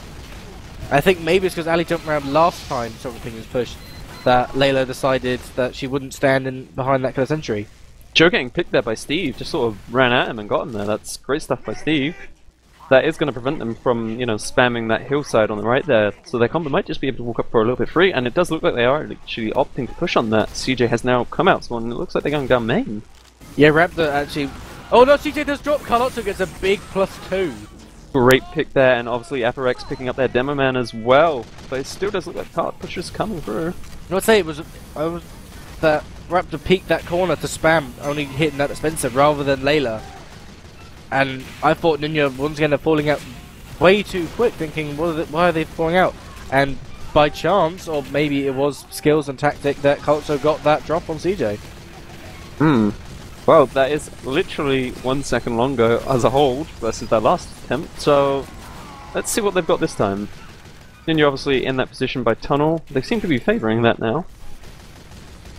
I think maybe it's because Ali jumped around last time Strong Opinions pushed that Layla decided that she wouldn't stand in behind that kind of sentry. Joe getting picked there by Steve, just sort of ran at him and got him there. That's great stuff by Steve. That is going to prevent them from, you know, spamming that hillside on the right there. So their combo might just be able to walk up for a little bit free, and it does look like they are actually opting to push on that. CeeJaey has now come out, and it looks like they're going down main. Yeah, Raptor actually... Oh no, CeeJaey does drop! Carlotso gets a big +2. Great pick there, and obviously Aperex picking up their Demo Man as well. But it still does look like cart pushers coming through. I'd say it was that Raptor peeked that corner to spam, only hitting that Spencer rather than Layla. And I thought Nunya once again are falling out way too quick, thinking why are they falling out? And by chance, or maybe it was skills and tactic, that Carlotso got that drop on CeeJaey. Well, that is literally 1 second longer as a hold versus their last attempt, so let's see what they've got this time. Nunya obviously in that position by tunnel. They seem to be favouring that now.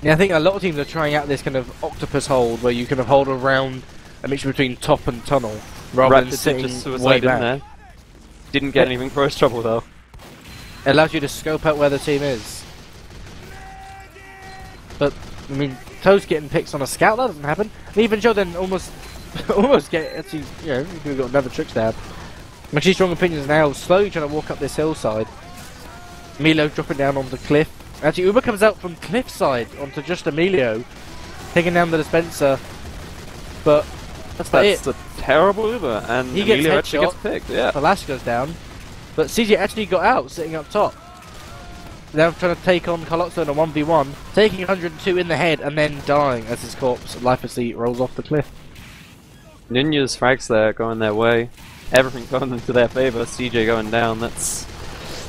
Yeah, I think a lot of teams are trying out this kind of octopus hold, where you kind of hold around a mixture between top and tunnel, rather than sitting just way suicide in back. there. Didn't get anything for his trouble though. It allows you to scope out where the team is. But, I mean, Toast getting picks on a scout, that doesn't happen. And even JoeN almost get, actually, you know, we've got another trick stab. Maxi Strong Opinions now slowly trying to walk up this hillside. Emilio dropping down on the cliff. Actually, Uber comes out from cliffside onto just Emilio, taking down the dispenser. But that's a terrible Uber, and he Emilio gets actually gets picked. Yeah. The lash goes down, but CeeJaey actually got out, sitting up top. Now trying to take on Carlotso in a 1v1, taking 102 in the head and then dying as his corpse lifelessly rolls off the cliff. Nunya's frags there going their way. Everything going into their favour. CeeJaey going down. That's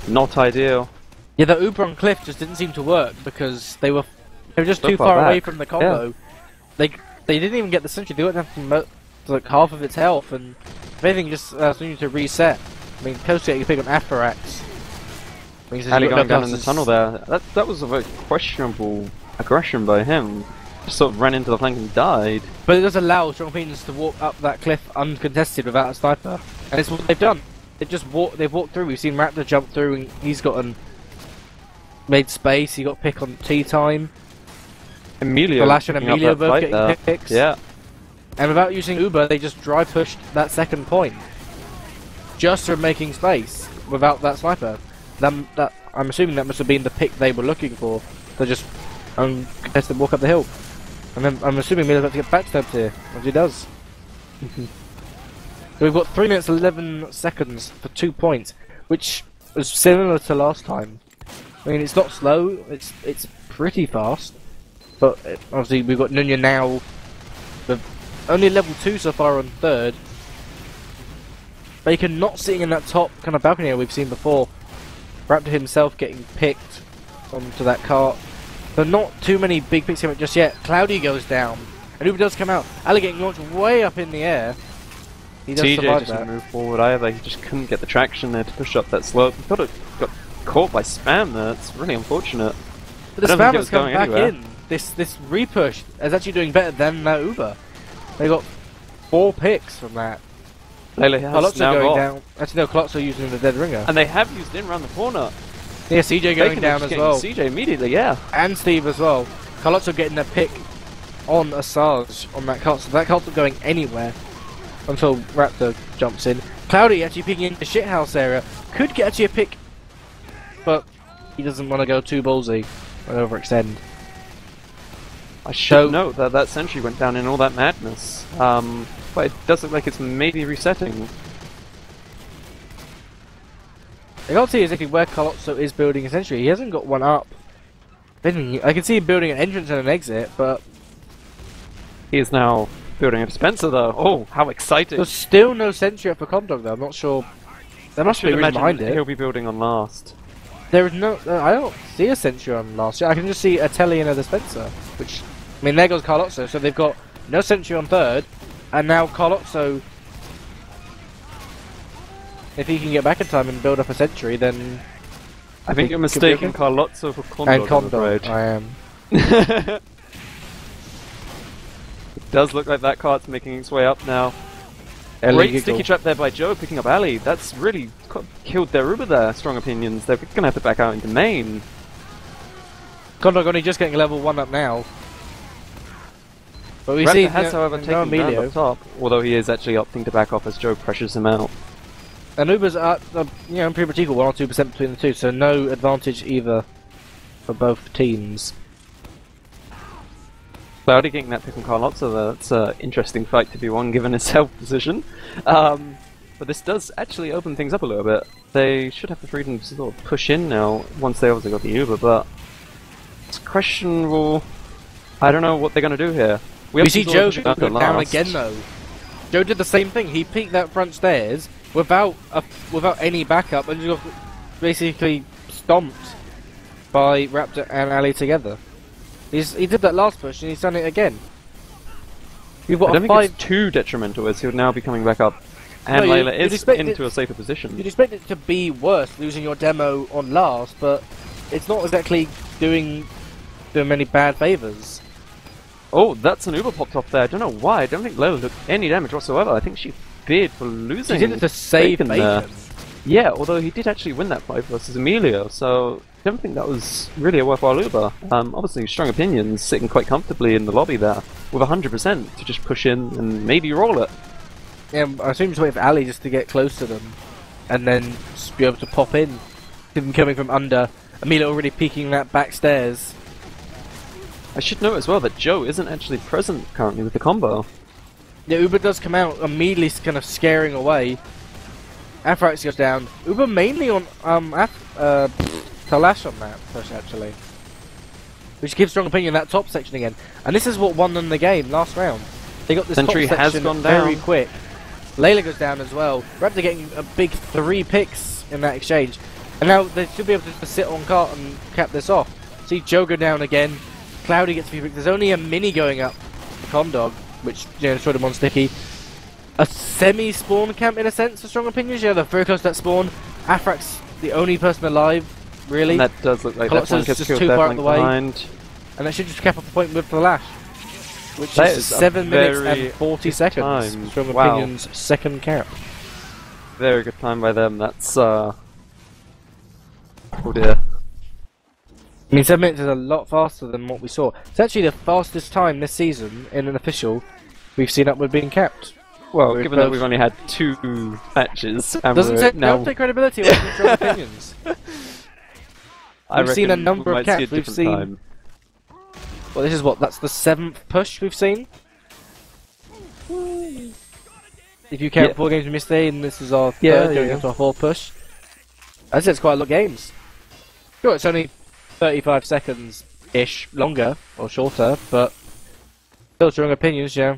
not ideal. Yeah, the Uber on cliff just didn't seem to work because they were just too far away from the combo. Yeah. They didn't even get the sentry. They went down to like half of its health, and if anything, just needed to reset. I mean, Coast getting a pick on Apharax. Ali going down in the tunnel there. That was a very questionable aggression by him. Just sort of ran into the flank and died. But it does allow Strong Opinions to walk up that cliff uncontested without a sniper, and it's what they've done. They've walked through. We've seen Raptor jump through, and he's made space. He got pick on tea time. Emilio, Flash and Emilio both getting picks. Yeah. And without using Uber, they just dry pushed that second point, just from making space without that sniper. I'm assuming that must have been the pick they were looking for. They just uncontested walk up the hill. And then I'm assuming Emilio's about to get backstabbed here, as he does. So we've got 3 minutes 11 seconds for 2 points, which is similar to last time. I mean, it's not slow, it's pretty fast. But obviously we've got Nunya now, only level 2 so far on third. Bacon not sitting in that top kind of balcony we've seen before. Raptor himself getting picked onto that cart. But not too many big picks coming just yet. Cloudy goes down. And Uber does come out. Ali getting launched way up in the air. He does survive that. Didn't move forward either. He just couldn't get the traction there to push up that slope. He got caught by spam there. It's really unfortunate. But the spam has come back in. This repush is actually doing better than that Uber. They got 4 picks from that. Carlotso going down. Actually, no, Carlotso using the dead ringer. And they have used in around the corner. Yeah, CeeJaey going down as well. CeeJaey immediately, yeah. And Steve as well. Carlotso getting a pick on Assange on that cart. So that cart's not going anywhere until Raptor jumps in. Cloudy actually picking into shithouse area. Could get actually a pick, but he doesn't want to go too ballsy and overextend. I should note that that sentry went down in all that madness. But it does look like it's maybe resetting. I can't see exactly where Carlotso is building a sentry. He hasn't got one up. I can see him building an entrance and an exit, but he is now building a dispenser though. Oh, how exciting! There's still no sentry up for Comdog though. I'm not sure. There must be a reason behind it. He'll be building on last. There is no. I don't see a sentry on last. I can just see a telly and a dispenser. Which, I mean, there goes Carlotso. So they've got no sentry on third, and now Carlotso. If he can get back in time and build up a sentry, then I think you're mistaking Carlotso for Condor. And Condor, I am. It does look like that cart's making its way up now. Great sticky trap there by Joe, picking up Ali. That's really killed their Uber there, Strong Opinions. They're going to have to back out into main. Condor only just getting level 1 up now. But we Raptor see has, however, taken down up top, although he is actually opting to back off as Joe pressures him out. And Uber's pretty much equal, 1 or 2% between the two, so no advantage either for both teams. Cloudy getting that pick on Carlotso there. That's an interesting fight to be won given his health position. But this does actually open things up a little bit. They should have the freedom to sort of push in now once they obviously got the Uber, but it's questionable. I don't know what they're going to do here. We see Joe go down again though. Joe did the same thing. He peeked that front stairs without any backup and just got basically stomped by Raptor and Ali together. He did that last push and he's done it again. You've got I don't think it's too detrimental as he'll now be coming back up, and Layla is into a safer position. You'd expect it to be worse losing your demo on last, but it's not exactly doing many bad favours. Oh, that's an Uber popped off there. I don't know why. I don't think Layla took any damage whatsoever. I think she feared for losing. She did it to save Bacon. Yeah, although he did actually win that fight versus Emilio, so don't think that was really a worthwhile Uber. Obviously, Strong Opinions sitting quite comfortably in the lobby there with 100% to just push in and maybe roll it. Yeah, I assume just wait for Ali just to get close to them, and then just be able to pop in. Him coming from under. Amelia already peeking that back stairs. I should note as well that Joe isn't actually present currently with the combo. Yeah, Uber does come out immediately, kind of scaring away. Afrax goes down. Uber mainly on Talash on that push actually, which gives Strong Opinion that top section again. And this is what won them the game last round. They got this Sentry top has section gone very down. quick. Layla goes down as well. Raptor getting a big 3 picks in that exchange, and now they should be able to just sit on cart and cap this off. See Joe go down again. Cloudy gets a few picks. There's only a mini going up for Condog, which destroyed him on Sticky. A semi-spawn camp in a sense for Strong Opinions. They're very close to that spawn. Afrax, the only person alive, really. And that does look like that Carlotso's flank has just killed too their far out flank the way. behind. And that should just cap off the point with the lash. Which That is is a 7 minutes very and 40 good seconds. time. Strong Wow. Opinions' second cap. Very good time by them. That's oh dear. I mean, 7 minutes is a lot faster than what we saw. It's actually the fastest time this season in an official we've seen upward being capped. Well, We're given that both- we've only had 2 matches, and Doesn't we're take, now, don't take credibility away from Strong Opinions. I We've seen a reckon number we of might see a caps. We've different seen. time. Well, this is what? That's the 7th push we've seen. If you count Yeah. 4 games we missed today, and this is our Yeah, third, going yeah. into our 4th push. I'd say it's quite a lot of games. Sure, it's only 35 seconds-ish longer, or shorter, but still Strong Opinions, yeah.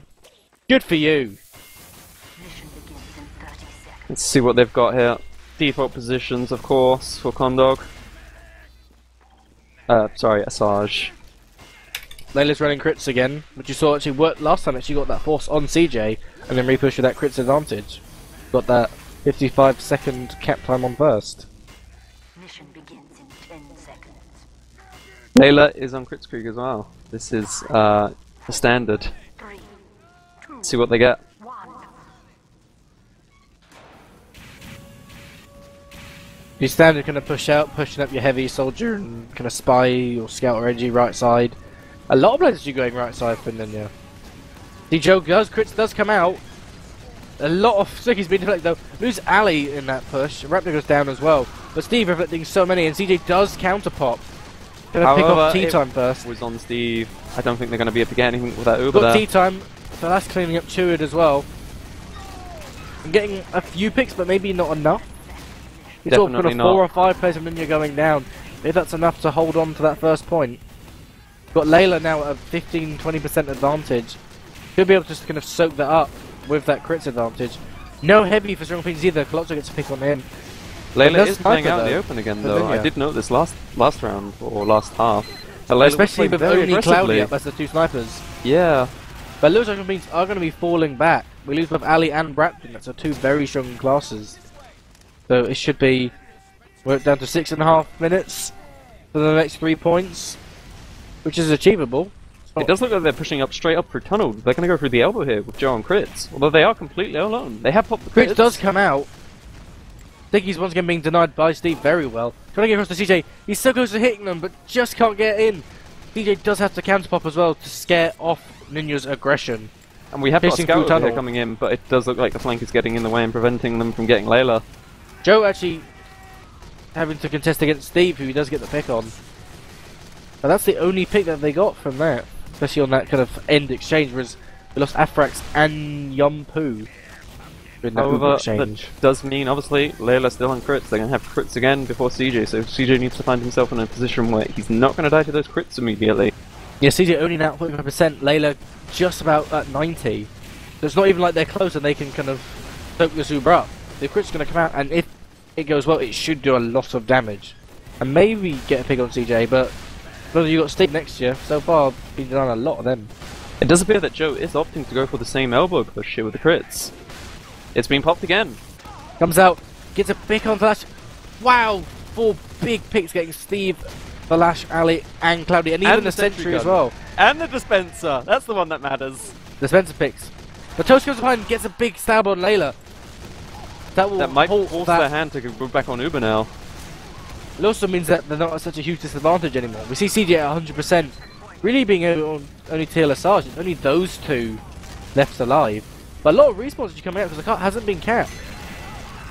Good for you. Mission begins in 30 seconds. Let's see what they've got here. Default positions, of course, for Condog. Sorry, Asajj. Layla's running crits again, which you saw actually worked last time. Actually got that force on CeeJaey, and then repushed with that crits advantage. Got that 55-second cap time on first. Mission begins in 10 seconds. Layla is on Kritzkrieg as well. This is the standard. 3, 2, See what they get. 1. Your standard kind of push out, pushing up your heavy soldier and kind of spy or scout or edgy right side. A lot of players actually going right side for Nunya. See, Joe does crits does come out. A lot of stickies being deflected though. Lose Ali in that push. Raptor goes down as well. But Steve reflecting so many, and CeeJaey does counter pop. Gonna pick off However, tea it time first. Was on Steve. I don't think they're going to be able to get anything with that Uber Got there. tea time. So that's cleaning up Cheward as well. I'm getting a few picks, but maybe not enough. You saw kind Definitely of not. 4 or 5 players of Nunya going down. If that's enough to hold on to that first point. Got Layla now at a 15-20% advantage. She'll be able to just kind of soak that up with that crits advantage. No heavy for Strong Opinions either. Carlotso gets a pick on him. Layla Does is playing sniper out in the though, open again for though. I Nunya. did note this last round or last half. That Layla was Especially playing with very only Cloudy aggressively. up as the 2 snipers. Yeah. But it looks like Strong Opinions are going to be falling back. We lose both Ali and Brapton. That's our 2 very strong classes. So it should be... We're down to 6.5 minutes for the next 3 points. Which is achievable. It does look like they're pushing up straight up through tunnel. They're going to go through the elbow here with Joe on crits. Although they are completely alone. They have popped the crits. Crits does come out. Sticky's once again being denied by Steve very well. Trying to get across to CeeJaey. He's so close to hitting them, but just can't get in. CeeJaey does have to counter pop as well to scare off Nunya's aggression. And we have got a Chasing scout through over here tunnel. coming in, but it does look like the flank is getting in the way and preventing them from getting Layla. Joe actually having to contest against Steve, who he does get the pick on. But that's the only pick that they got from that. Especially on that kind of end exchange, whereas we lost Afrax and Yumpu in that Uber However, exchange. that does mean, obviously, Layla's still on crits. They're going to have crits again before CeeJaey, so CeeJaey needs to find himself in a position where he's not going to die to those crits immediately. Yeah, CeeJaey only now at 45%, Layla just about at 90. So it's not even like they're close and they can kind of soak this Uber up. The crit's going to come out, and if it goes well, it should do a lot of damage. And maybe get a pick on CeeJaey, but whether you got Steve next year, so far, been done a lot of them. It does appear that Joe is opting to go for the same elbow push here with the crits. It's been popped again. Comes out, gets a pick on Flash. Wow! 4 big picks getting Steve, Flash, Ali, and Cloudy, and even And the the sentry Sentry as gun. well. And the dispenser! That's the one that matters. The Spencer picks. But Toast goes behind and gets a big stab on Layla. That will That might halt force that. their hand to go back on Uber now. it also means that they're not at such a huge disadvantage anymore. We see CeeJaey at 100%, really being able to only TLSR. It's only those two left alive. But a lot of respawns actually coming out because the cart hasn't been capped.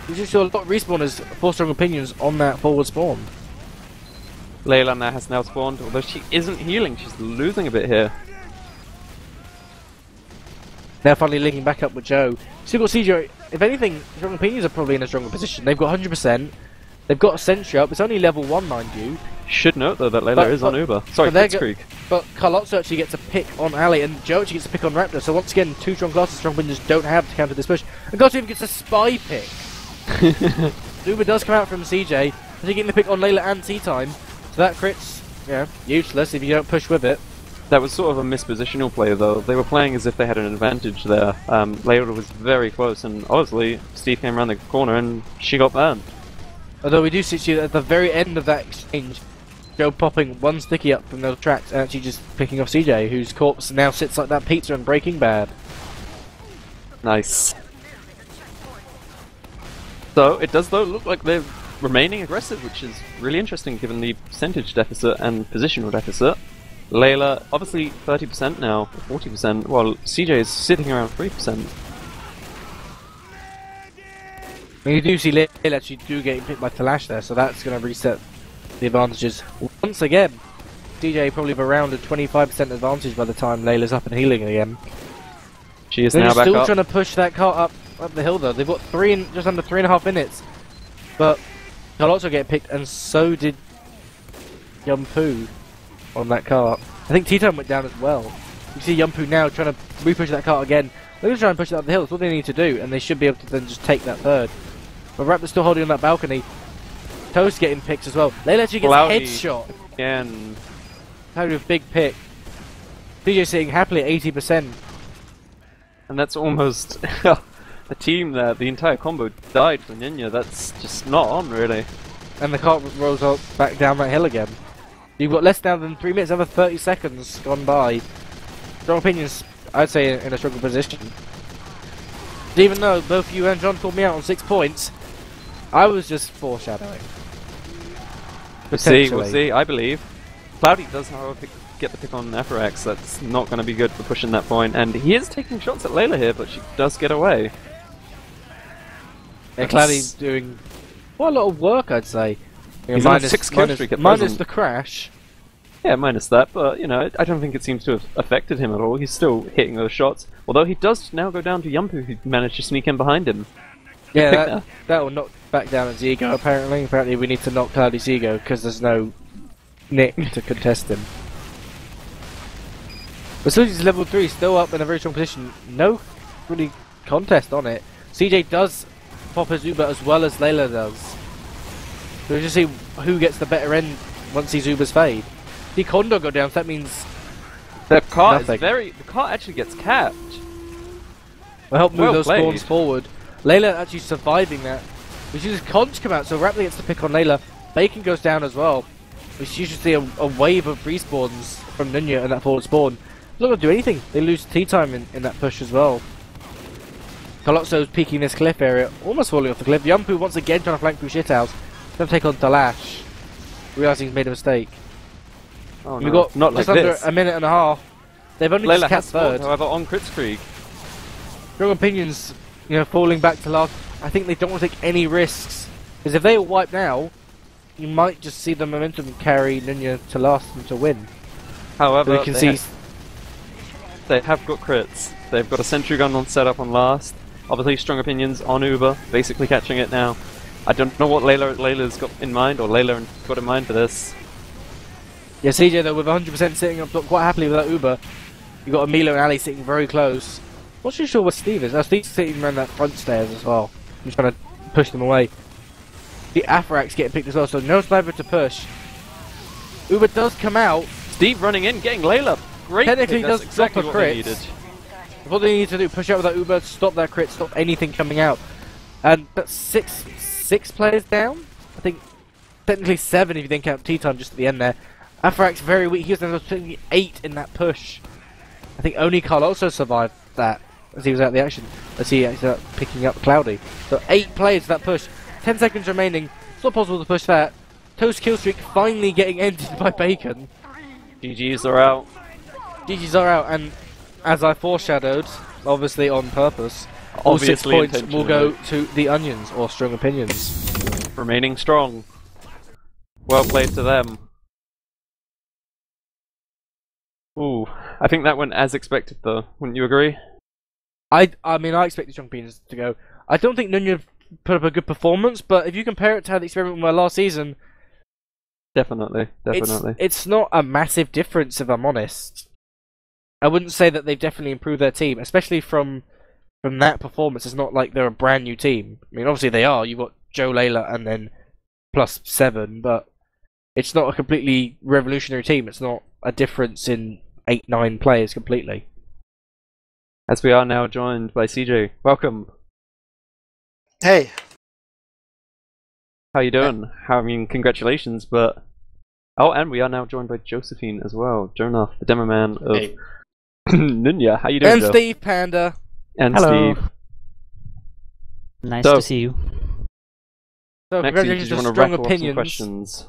You just saw a lot of respawners, 4 strong opinions on that forward spawn. Layla has now spawned, although she isn't healing, she's losing a bit here. Now finally linking back up with Joe. Still got CeeJaey. If anything, strong opinions are probably in a stronger position. They've got 100%. They've got a sentry up. It's only level 1, mind you. Should note though that Layla is on Uber. Sorry, Blitzkrieg. But Carlotso actually gets a pick on Ali, and Joe actually gets a pick on Raptor. So once again, 2 strong classes, strong opinions don't have to counter this push. And Carlotso even gets a spy pick. Uber does come out from CeeJaey. Actually getting the pick on Layla and T-Time. So that crit's, yeah, useless if you don't push with it. That was sort of a mispositional play though. They were playing as if they had an advantage there. Layla was very close, and obviously Steve came around the corner and she got burned. Although we do see at the very end of that exchange, Joe popping 1 sticky up from those tracks and actually just picking off CeeJaey, whose corpse now sits like that pizza in Breaking Bad. Nice. So it does though look like they're remaining aggressive, which is really interesting given the percentage deficit and positional deficit. Layla, obviously 30% now, 40%, while CeeJaey is sitting around 3%. You do see Layla actually getting picked by Talash there, so that's going to reset the advantages once again. CeeJaey probably have around a 25% advantage by the time Layla's up and healing again. She is now back still up. Trying to push that cart up the hill though. They've got just under 3.5 minutes. But Carlotso get picked, and so did Yumpu on that cart. I think T-Time went down as well. You see Yumpu now trying to repush that cart again. They're going to try and push it up the hill. That's what they need to do, and they should be able to then just take that third. But Raptor's still holding on that balcony. Toast getting picked as well. Layla actually gets headshot. Again. Cloudy with big pick. CeeJaey sitting happily at 80%. And that's almost a team that the entire combo died for Nunya. That's just not on, really. And the cart rolls up back down that hill again. You've got less down than 3 minutes, over 30 seconds gone by. Strong opinions, I'd say, in a stronger position. Even though both you and John called me out on 6 points, I was just foreshadowing. We'll see, I believe. Cloudy does, however, get the pick on Afrox. That's not going to be good for pushing that point. And he is taking shots at Layla here, but she does get away. Yeah, Cloudy's doing quite a lot of work, I'd say. He's on a 6 kill streak at minus present. the crash. Yeah, minus that, but, you know, I don't think it seems to have affected him at all. He's still hitting those shots. Although he does now go down to Yumpu, who managed to sneak in behind him. Yeah, that will knock back down at Zigo, apparently. Apparently we need to knock Cloudy Zigo, because there's no Nick to contest him. But Suji's level 3, still up in a very strong position. No really contest on it. CeeJaey does pop his Uber as well as Layla does. So we just see who gets the better end once these Ubers fade. The Kondo go down, so that means the cart nothing. The cart actually gets capped. Will help move Well those played. spawns forward. Layla actually surviving that. We see this conch come out, so Raptor gets to pick on Layla. Bacon goes down as well. We should see a wave of respawns from Nunya and that forward spawn. They're not going to do anything. They lose T-Time in that push as well. Carlotso's peeking this cliff area, almost falling off the cliff. Yumpu once again trying to flank through shithouse. Going to take on Talash, realising he's made a mistake. Oh no, We've got not just like under this. a minute and a half. They've only Layla just has capped spawned, third. however, on Kritzkrieg. Strong opinions, you know, falling back to last. I think they don't want to take any risks. Because if they wipe now, you might just see the momentum carry Nunya to last and to win. However, So we can see they have got crits. They've got a sentry gun on setup on last. Obviously, strong opinions on Uber, basically catching it now. I don't know what Layla's got in mind, or Layla got in mind for this. Yeah, CeeJaey though with 100% sitting up top quite happily with that Uber. You got Emilio and Ali sitting very close. Not too sure where Steve is. Steve's sitting around that front stairs as well. He's trying to push them away. The Afrax getting picked as well, so no sniper to push. Uber does come out. Steve running in, getting Layla. Great. Technically pick. That's does stop exactly a what they crit. needed. What they need to do, push out with that Uber, stop that crit, stop anything coming out. And that's six players down? I think technically 7 if you then count T-Time just at the end there. Afrax very weak, he was down to 8 in that push. I think only Carlotso survived that as he was out of the action, as he ended up picking up Cloudy. So 8 players to that push, 10 seconds remaining, it's not possible to push that. Toast kill streak finally getting ended by Bacon. GG's are out. GG's are out, and as I foreshadowed, obviously on purpose, all 6 Obviously points will go intentionally. to the Onions, or Strong Opinions. Remaining strong. Well played to them. Ooh, I think that went as expected though, wouldn't you agree? I mean, I expect the Strong Opinions to go. I don't think Nunya put up a good performance, but if you compare it to how the experiment went last season, Definitely. it's not a massive difference, if I'm honest. I wouldn't say that they've definitely improved their team, especially from that performance. It's not like they're a brand new team. I mean, obviously they are. You've got Joe Layla and then +7, but it's not a completely revolutionary team. It's not a difference in 8-9 players completely. As we are now joined by CeeJaey. Welcome. Hey. How you doing? Congratulations, but... Oh, and we are now joined by Josephine as well. JoeN, the demo man of Nunya. How you doing, And Joe? Steve Panda. And Hello. Steve. Nice So- to see you. So Maxi, did congratulations you to want to Strong rattle off some Opinions. questions?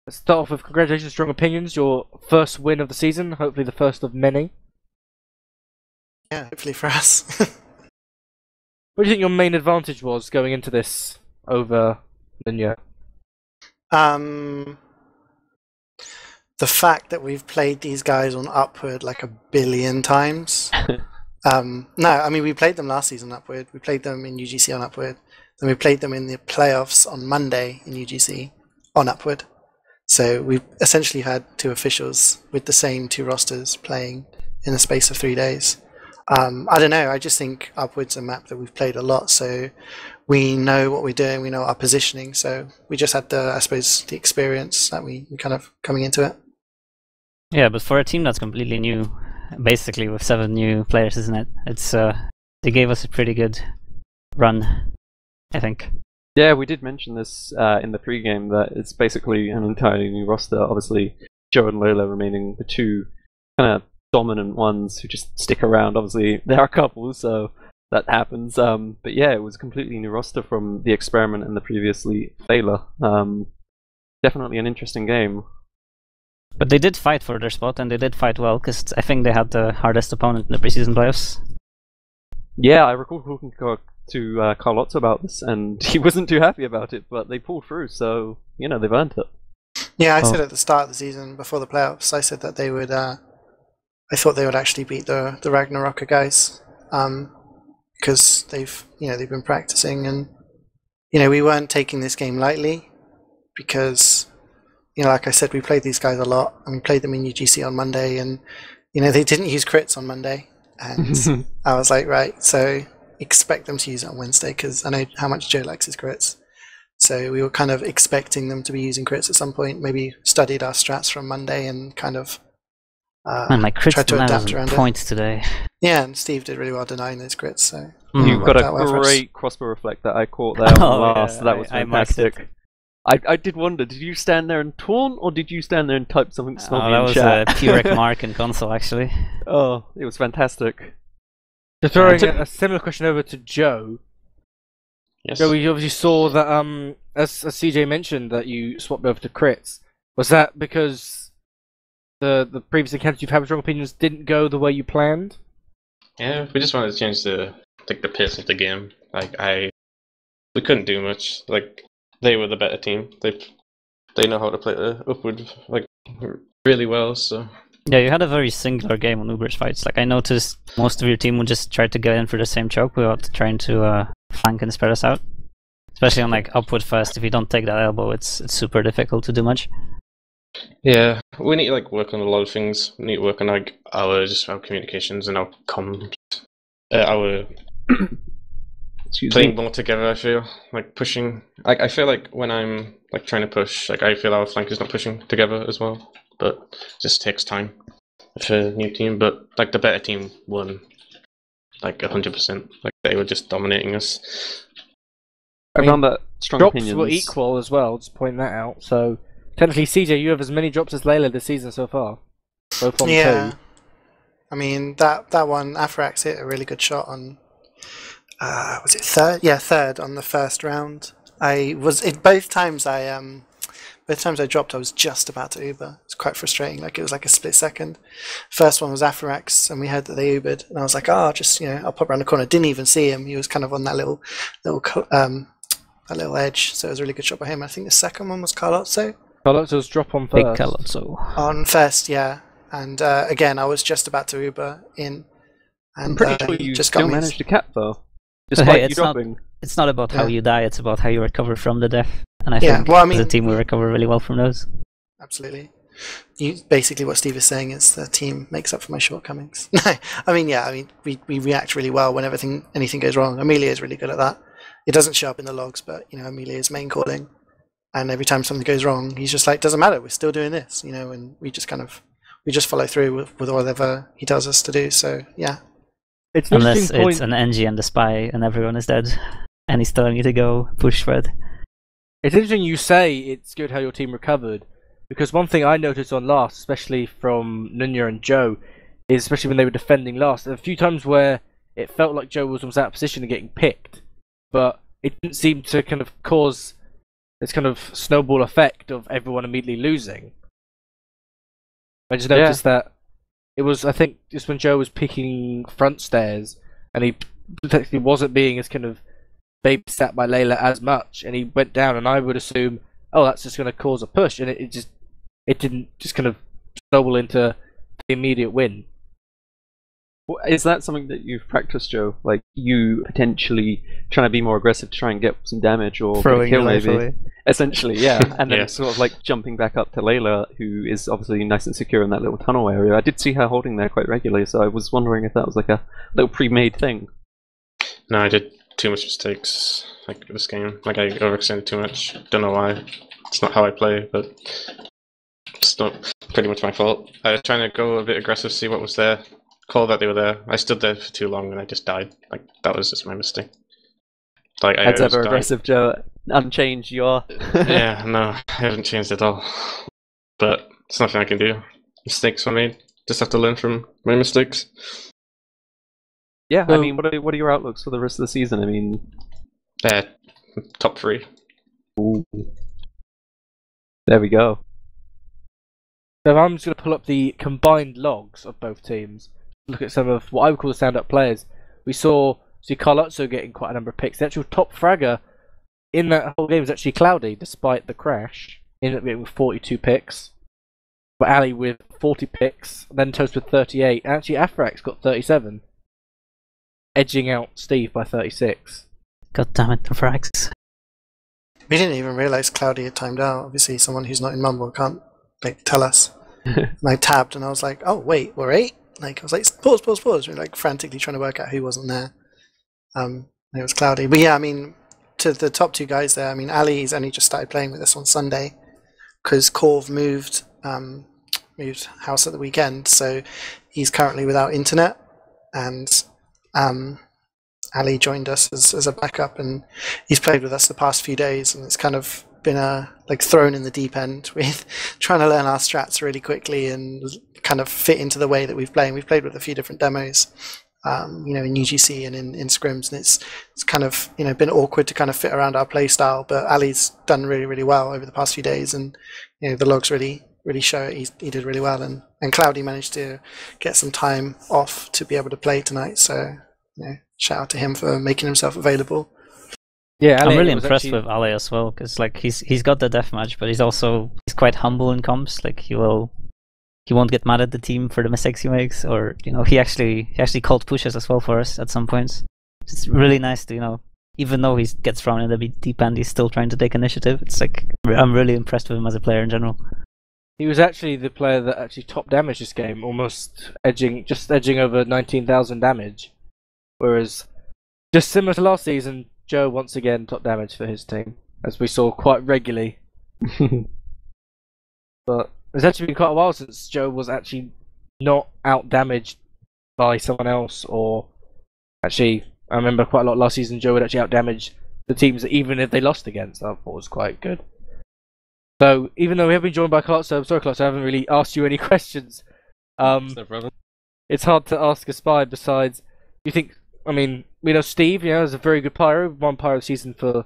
Let's start off with congratulations, Strong Opinions. Your first win of the season. Hopefully the first of many. Yeah, hopefully for us. What do you think your main advantage was going into this over Nunya? The fact that we've played these guys on Upward like 1 billion times. No, I mean, we played them last season Upward. We played them in UGC on Upward. Then we played them in the playoffs on Monday in UGC on Upward. So we've essentially had 2 officials with the same 2 rosters playing in the space of 3 days. I don't know, I just think Upward's a map that we've played a lot, so we know what we're doing, we know our positioning, so we just had the, I suppose, the experience that we kind of coming into it. Yeah, but for a team that's completely new, basically with 7 new players, isn't it? It's they gave us a pretty good run, I think. Yeah, we did mention this in the pregame that it's basically an entirely new roster. Obviously, Joe and Lola remaining the 2 kind of dominant ones who just stick around. Obviously, there are a couple, so that happens. But yeah, it was a completely new roster from the experiment and the previously failure. Definitely an interesting game. But they did fight for their spot, and they did fight well, because I think they had the hardest opponent in the preseason playoffs. Yeah, I recall talking to Carlotso about this, and he wasn't too happy about it, but they pulled through, so, you know, they've earned it. Yeah, I said at the start of the season, before the playoffs, I said that they would, I thought they would actually beat the Ragnaroka guys, because they've been practicing, and, we weren't taking this game lightly, because, like I said, we played these guys a lot, and we played them in UGC on Monday, and, they didn't use crits on Monday, and I was like, right, so expect them to use it on Wednesday, because I know how much Joe likes his crits. So we were kind of expecting them to be using crits at some point, maybe studied our strats from Monday and kind of And my crits tried to adapt around it. points today. Yeah, and Steve did really well denying those crits, so You've worked got a out well for us. great crossbow reflect that I caught there on Oh, last. yeah, That was I marked it. fantastic. I did wonder, did you stand there and taunt, or did you stand there and type something Oh, snobby that in was chat? a Purek mark in console, actually. Oh, it was fantastic. So throwing a similar question over to Joe. Yes. Joe, we obviously saw that, as CeeJaey mentioned, that you swapped over to crits. Was that because the previous encounters you've had with Strong Opinions didn't go the way you planned? Yeah, we just wanted to change the pace of the game. We couldn't do much. Like, they were the better team. They know how to play the upward really well. So Yeah, you had a very singular game on Uber's fights. Like, I noticed most of your team would just try to get in for the same choke without trying to flank and spread us out. Especially on upward first, if you don't take that elbow, it's super difficult to do much. yeah, we need to work on a lot of things. We need to work on our communications and our comms, our playing more together. I feel pushing. I feel like when I'm trying to push, I feel our flank is not pushing together as well. But it just takes time for a new team. But the better team won 100%. They were just dominating us. I found that strong Drops opinions were equal as well, just point that out. So, technically, CeeJaey, you have as many drops as Layla this season so far. Both on 2. I mean, that one, Afrax hit a really good shot on, was it third? Yeah, third on the first round. Both times I both times I dropped, I was just about to Uber. It's quite frustrating. Like it was like a split second. First one was Afrax, and we heard that they Ubered, and I was like, oh, just I'll pop around the corner. Didn't even see him. He was kind of on that little edge. So it was a really good shot by him. I think the second one was Carlotso. Carlotso's drop on Big first. Carlotso. On first, yeah. And again, I was just about to Uber in. And, I'm pretty sure he you just still got me. managed to cap though. But Despite hey, you it's not, dropping. it's not about how Yeah. you die, it's about how you recover from the death. And I Yeah, think well, I as a mean- team we recover really well from those. Absolutely. Basically, what Steve is saying is the team makes up for my shortcomings. We react really well when anything goes wrong. Amelia is really good at that. It doesn't show up in the logs, but Amelia is main calling, and every time something goes wrong, he's just like, doesn't matter, we're still doing this, and we just follow through with whatever he tells us to do. So yeah, It's an Unless interesting point. it's an NG and a spy and everyone is dead. And he's telling you to go push for it. It's interesting you say it's good how your team recovered, because one thing I noticed on last, especially from Nunya and Joe, is especially when they were defending last, a few times where it felt like Joe was almost out of position and getting picked, but it didn't seem to kind of cause this kind of snowball effect of everyone immediately losing. I just noticed that it was, I think, just when Joe was picking front stairs, and he potentially wasn't being as kind of babysat by Layla as much, and he went down, and I would assume, oh, that's just going to cause a push, and it didn't just kind of snowball into the immediate win. Is that something that you've practiced, Joe? Like you potentially trying to be more aggressive to try and get some damage or get a Throwing kill, your life maybe? away. Essentially, yeah. And then Yeah. sort of like jumping back up to Layla, who is obviously nice and secure in that little tunnel area. I did see her holding there quite regularly, so I was wondering if that was like a little pre-made thing. No, I did too much mistakes like this game. Like I overextended too much. Don't know why. It's not how I play, but it's not pretty much my fault. I was trying to go a bit aggressive, see what was there. Call that they were there. I stood there for too long and I just died. Like that was just my mistake. Like As just ever, died. aggressive Joe. Unchanged, you are. Yeah, no, I haven't changed at all. But it's nothing I can do. Mistakes were made. Just have to learn from my mistakes. Yeah, I So- mean, what are your outlooks for the rest of the season? I mean, Top 3. there we go. So I'm just going to pull up the combined logs of both teams, look at some of what I would call the stand-up players. We saw Carlotso getting quite a number of picks. The actual top fragger in that whole game was actually Cloudy, despite the crash. He ended up getting with 42 picks. But Ali with 40 picks, then Toast with 38. And actually Afrax got 37, edging out Steve by 36. God damn it, the frags. we didn't even realize Cloudy had timed out. Obviously, someone who's not in Mumble can't tell us. And I tabbed, and I was like, "Oh wait, we're 8." Like I was like, "Pause." We were like frantically trying to work out who wasn't there. And it was Cloudy. But yeah, I mean, to the top 2 guys there. I mean, Ali's only just started playing with us on Sunday because Corv moved house at the weekend, so he's currently without internet. And Ali joined us as a backup, and he's played with us the past few days, and it's kind of been thrown in the deep end with trying to learn our strats really quickly and kind of fit into the way that we've played. We've played with a few different demos, in UGC and in scrims, and it's kind of been awkward to kind of fit around our play style. But Ali's done really, really well over the past few days, and the logs really show it. He did really well, and Cloudy managed to get some time off to be able to play tonight. So shout out to him for making himself available. Yeah, I'm Ali really was impressed actually- with Ale as well, because like he's got the deathmatch, but he's quite humble in comps. Like he won't get mad at the team for the mistakes he makes, or he actually called pushes as well for us at some points. It's really nice to even though he gets thrown in the deep end, he's still trying to take initiative. It's like I'm really impressed with him as a player in general. He was actually the player that actually top damage this game, almost edging over 19,000 damage. Whereas, just similar to last season, Joe once again top damage for his team, as we saw quite regularly. But it's actually been quite a while since Joe was actually not out damaged by someone else, or actually, I remember quite a lot last season Joe would actually out damage the teams that even if they lost against, I thought was quite good. So even though we have been joined by Carlotso, I'm sorry Carlotso, I haven't really asked you any questions. No problem. It's hard to ask a spy besides, you think, I mean, we know Steve, is a very good pyro, one pyro season for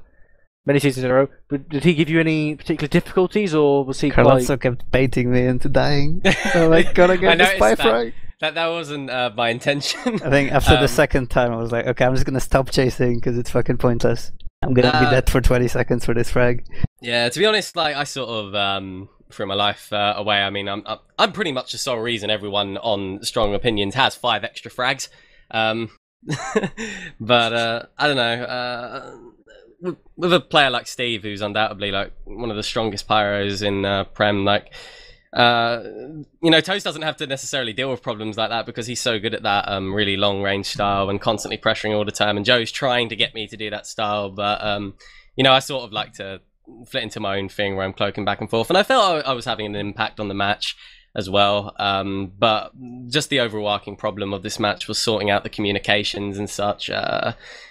many seasons in a row. But did he give you any particular difficulties, or was he Carlotso quite... kept baiting me into dying. So like, gotta I get the spy noticed frag. that wasn't my intention. I think after the second time, I was like, okay, I'm just gonna stop chasing because it's fucking pointless. I'm gonna be dead for 20 seconds for this frag. Yeah, to be honest, like I sort of threw my life away. I mean, I'm pretty much the sole reason everyone on Strong Opinions has 5 extra frags. But I don't know. With a player like Steve, who's undoubtedly like one of the strongest pyros in Prem, like you know, Toast doesn't have to necessarily deal with problems like that because he's so good at that really long range style and constantly pressuring all the time. And Joe's trying to get me to do that style, but you know, I sort of like to flit into my own thing where I'm cloaking back and forth, and I felt I was having an impact on the match as well. But just the overarching problem of this match was sorting out the communications and such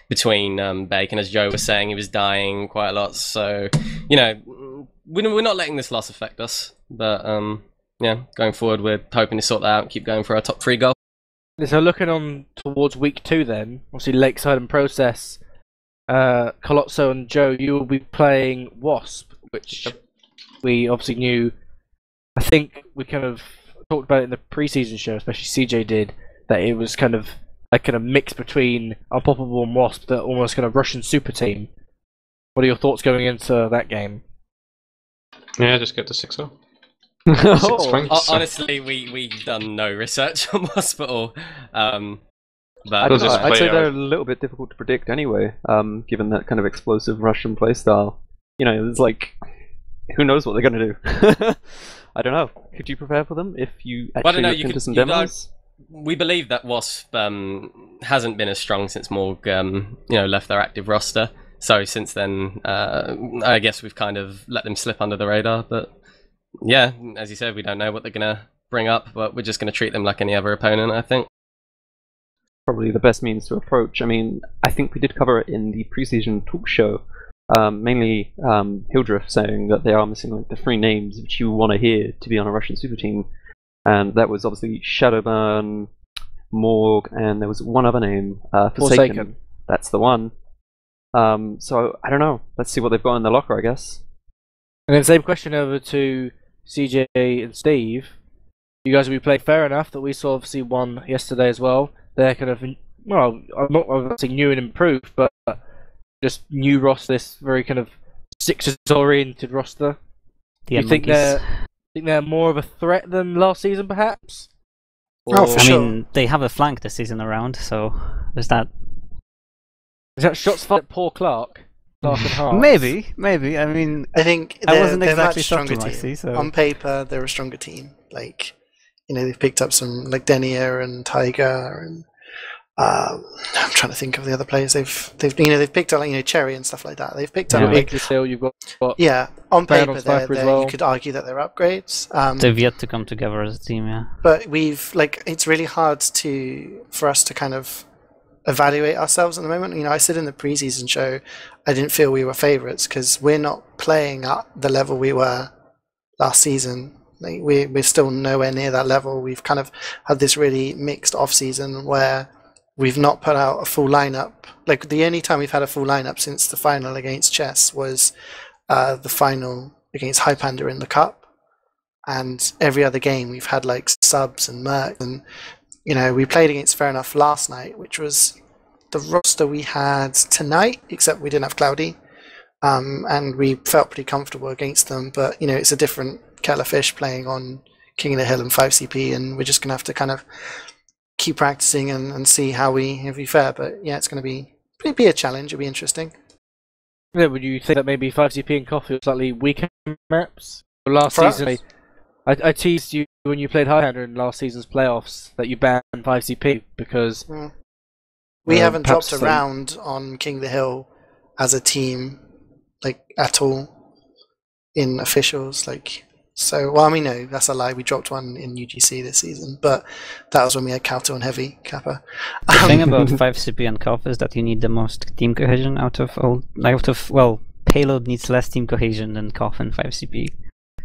between Bacon. As Joe was saying, he was dying quite a lot, so you know, we're not letting this loss affect us. But yeah, going forward, we're hoping to sort that out and keep going for our top 3 goal. So looking on towards week 2 then, obviously Lakeside and Process, Carlotso and Joe, you will be playing Wasp, which we obviously knew. I think we kind of talked about it in the pre-season show, especially CeeJaey did, that it was kind of a kind of mix between Unpoppable and Wasp, that almost kind of Russian super team. What are your thoughts going into that game? Yeah, just get the 6-0. Honestly, we've done no research on Wasp at all. I'd say they're a little bit difficult to predict anyway, given that kind of explosive Russian playstyle. You know, it's like, who knows what they're going to do? I don't know. Could you prepare for them if you actually looked into some demos? We believe that Wasp hasn't been as strong since Morg you know, left their active roster. So since then, I guess we've kind of let them slip under the radar. But yeah, as you said, we don't know what they're going to bring up, but we're just going to treat them like any other opponent, I think. Probably the best means to approach. I mean, I think we did cover it in the pre-season talk show. Mainly Hildreth saying that they are missing like the 3 names which you want to hear to be on a Russian super team, and that was obviously Shadowburn, Morg, and there was one other name, Forsaken. That's the one. So I don't know. Let's see what they've got in the locker, I guess. And then same question over to CeeJaey and Steve. You guys will be playing Fair Enough, that we saw obviously won yesterday as well. They're kind of, well, I'm not saying new and improved, but just new roster, this very kind of Sixers-oriented roster. Do you think they're more of a threat than last season, perhaps? Oh, for sure. I mean, they have a flank this season around, so there's that. Is that shots fired at poor Clark? Clark and Hart? Maybe. I mean, I think I they're, wasn't they're exactly much stronger shocked team. when I see, so. On paper, they're a stronger team. Like, you know, they've picked up some like Denier and Tiger, and I'm trying to think of the other players. They've you know, they've picked up, like, you know, Cherry and stuff like that. They've picked up big still. You've got yeah. On paper, on Sniper as well. you could argue that they're upgrades. They've yet to come together as a team, yeah. But we've like, it's really hard for us to kind of evaluate ourselves at the moment. You know, I said in the preseason show, I didn't feel we were favourites because we're not playing at the level we were last season. Like, we're still nowhere near that level. We've kind of had this really mixed off season where we've not put out a full lineup. Like, the only time we've had a full lineup since the final against Chess was the final against Highlander in the cup, and every other game we've had like subs and mercs. And you know, we played against Fair Enough last night, which was the roster we had tonight, except we didn't have Cloudy, and we felt pretty comfortable against them. But you know, it's a different kettle of fish playing on King of the Hill and 5CP, and we're just gonna have to kind of keep practicing and see how we fare. But yeah, it's gonna be a challenge. It'll be interesting. Yeah, would you think that maybe 5CP and Coffee are slightly weaker maps? Last season, I teased you when you played Highlander in last season's playoffs that you banned 5CP because we haven't dropped a round on King of the Hill as a team, like, at all in officials. Like, so, well, I mean, no, that's a lie. We dropped one in UGC this season, but that was when we had Kauto and Heavy Kappa. The thing about 5CP and Kof is that you need the most team cohesion well, Payload needs less team cohesion than Kof and 5CP.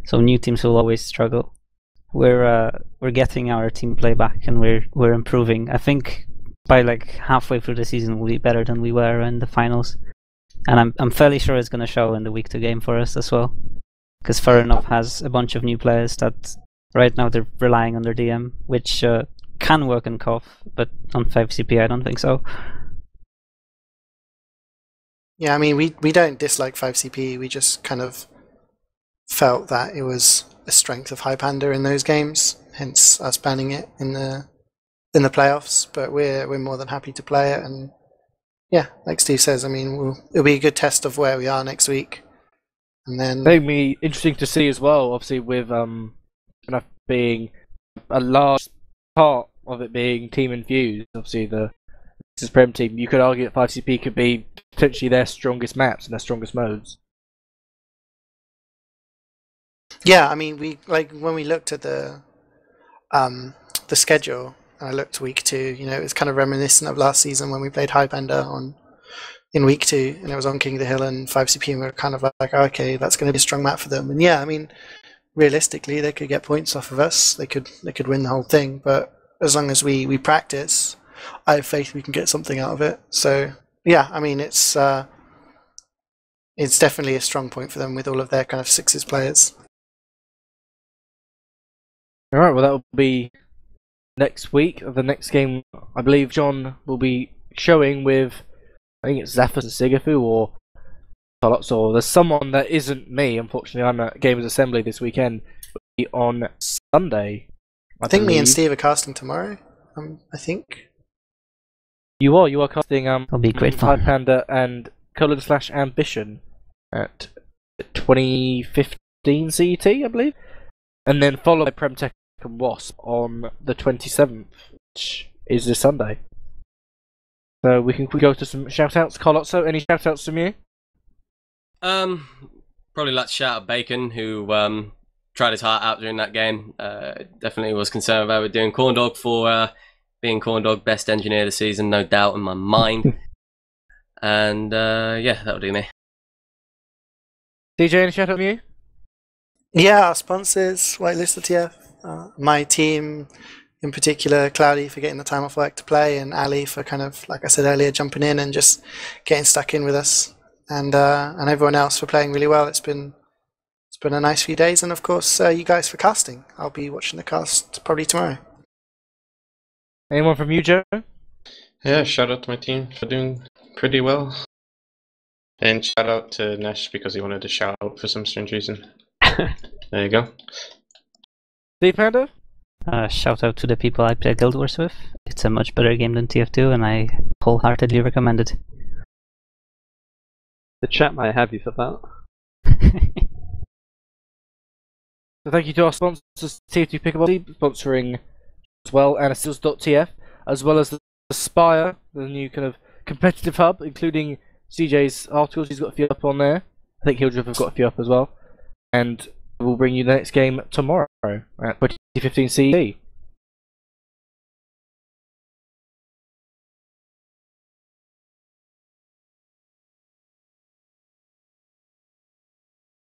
So new teams will always struggle. We're getting our team play back, and we're improving. I think by like halfway through the season we'll be better than we were in the finals. And I'm fairly sure it's going to show in the week 2 game for us as well. Because Fair Enough has a bunch of new players that right now they're relying on their DM, which can work in KOF, but on 5CP I don't think so. Yeah, I mean, we don't dislike 5CP, we just kind of felt that it was a strength of Highlander in those games, hence us banning it in the playoffs, but we're more than happy to play it, and yeah, like Steve says, I mean, it'll be a good test of where we are next week. And then it'll be interesting to see as well, obviously with enough being a large part of it being team infused, obviously the Prem team, you could argue that 5CP could be potentially their strongest maps and their strongest modes. Yeah, I mean, when we looked at the schedule, and I looked week 2, you know, it was kind of reminiscent of last season when we played Highlander in week 2, and it was on King of the Hill and 5CP, and we were kind of like, oh, okay, that's going to be a strong map for them. And yeah, I mean, realistically, they could get points off of us. They could win the whole thing, but as long as we practice, I have faith we can get something out of it. So yeah, I mean, it's definitely a strong point for them with all of their kind of sixes players. All right, well that will be next week. The next game, I believe JoeN will be showing with, I think it's Zafus and CeeJaey or Carlotso. There's someone that isn't me, unfortunately. I'm at Gamers Assembly this weekend. It'll be on Sunday. I think me and Steve are casting tomorrow. I think. You are casting It'll be great fun. Highlander and Colon/Ambition at 2015 CET, I believe. And then followed by Premtech and Wasp on the 27th, which is this Sunday. So we can go to some shout-outs. Carlotso, any shout-outs from you? Probably like to shout out Bacon, who tried his heart out during that game. Definitely was concerned about doing Corndog for being Corndog best engineer of the season, no doubt in my mind. And yeah, that'll do me. CeeJaey, any shout-out from you? Yeah, our sponsors, Whitelist ETF, my team in particular, Cloudy for getting the time off work to play, and Ali for kind of, like I said earlier, jumping in and just getting stuck in with us, and everyone else for playing really well. It's been a nice few days, and of course you guys for casting. I'll be watching the cast probably tomorrow. Anyone from you, Joe? Yeah, shout out to my team for doing pretty well. And shout out to Nesh because he wanted to shout out for some strange reason. There you go. Steve Panda? Shout out to the people I play Guild Wars with. It's a much better game than TF2 and I wholeheartedly recommend it. The chat might have you for that. So thank you to our sponsors, TF2 Pickable, sponsoring as well, and Seals.tf, as well as the Spire, the new kind of competitive hub, including CeeJaey's articles. He's got a few up on there. I think Hildreth have got a few up as well. And we'll bring you the next game tomorrow at 2015 CE.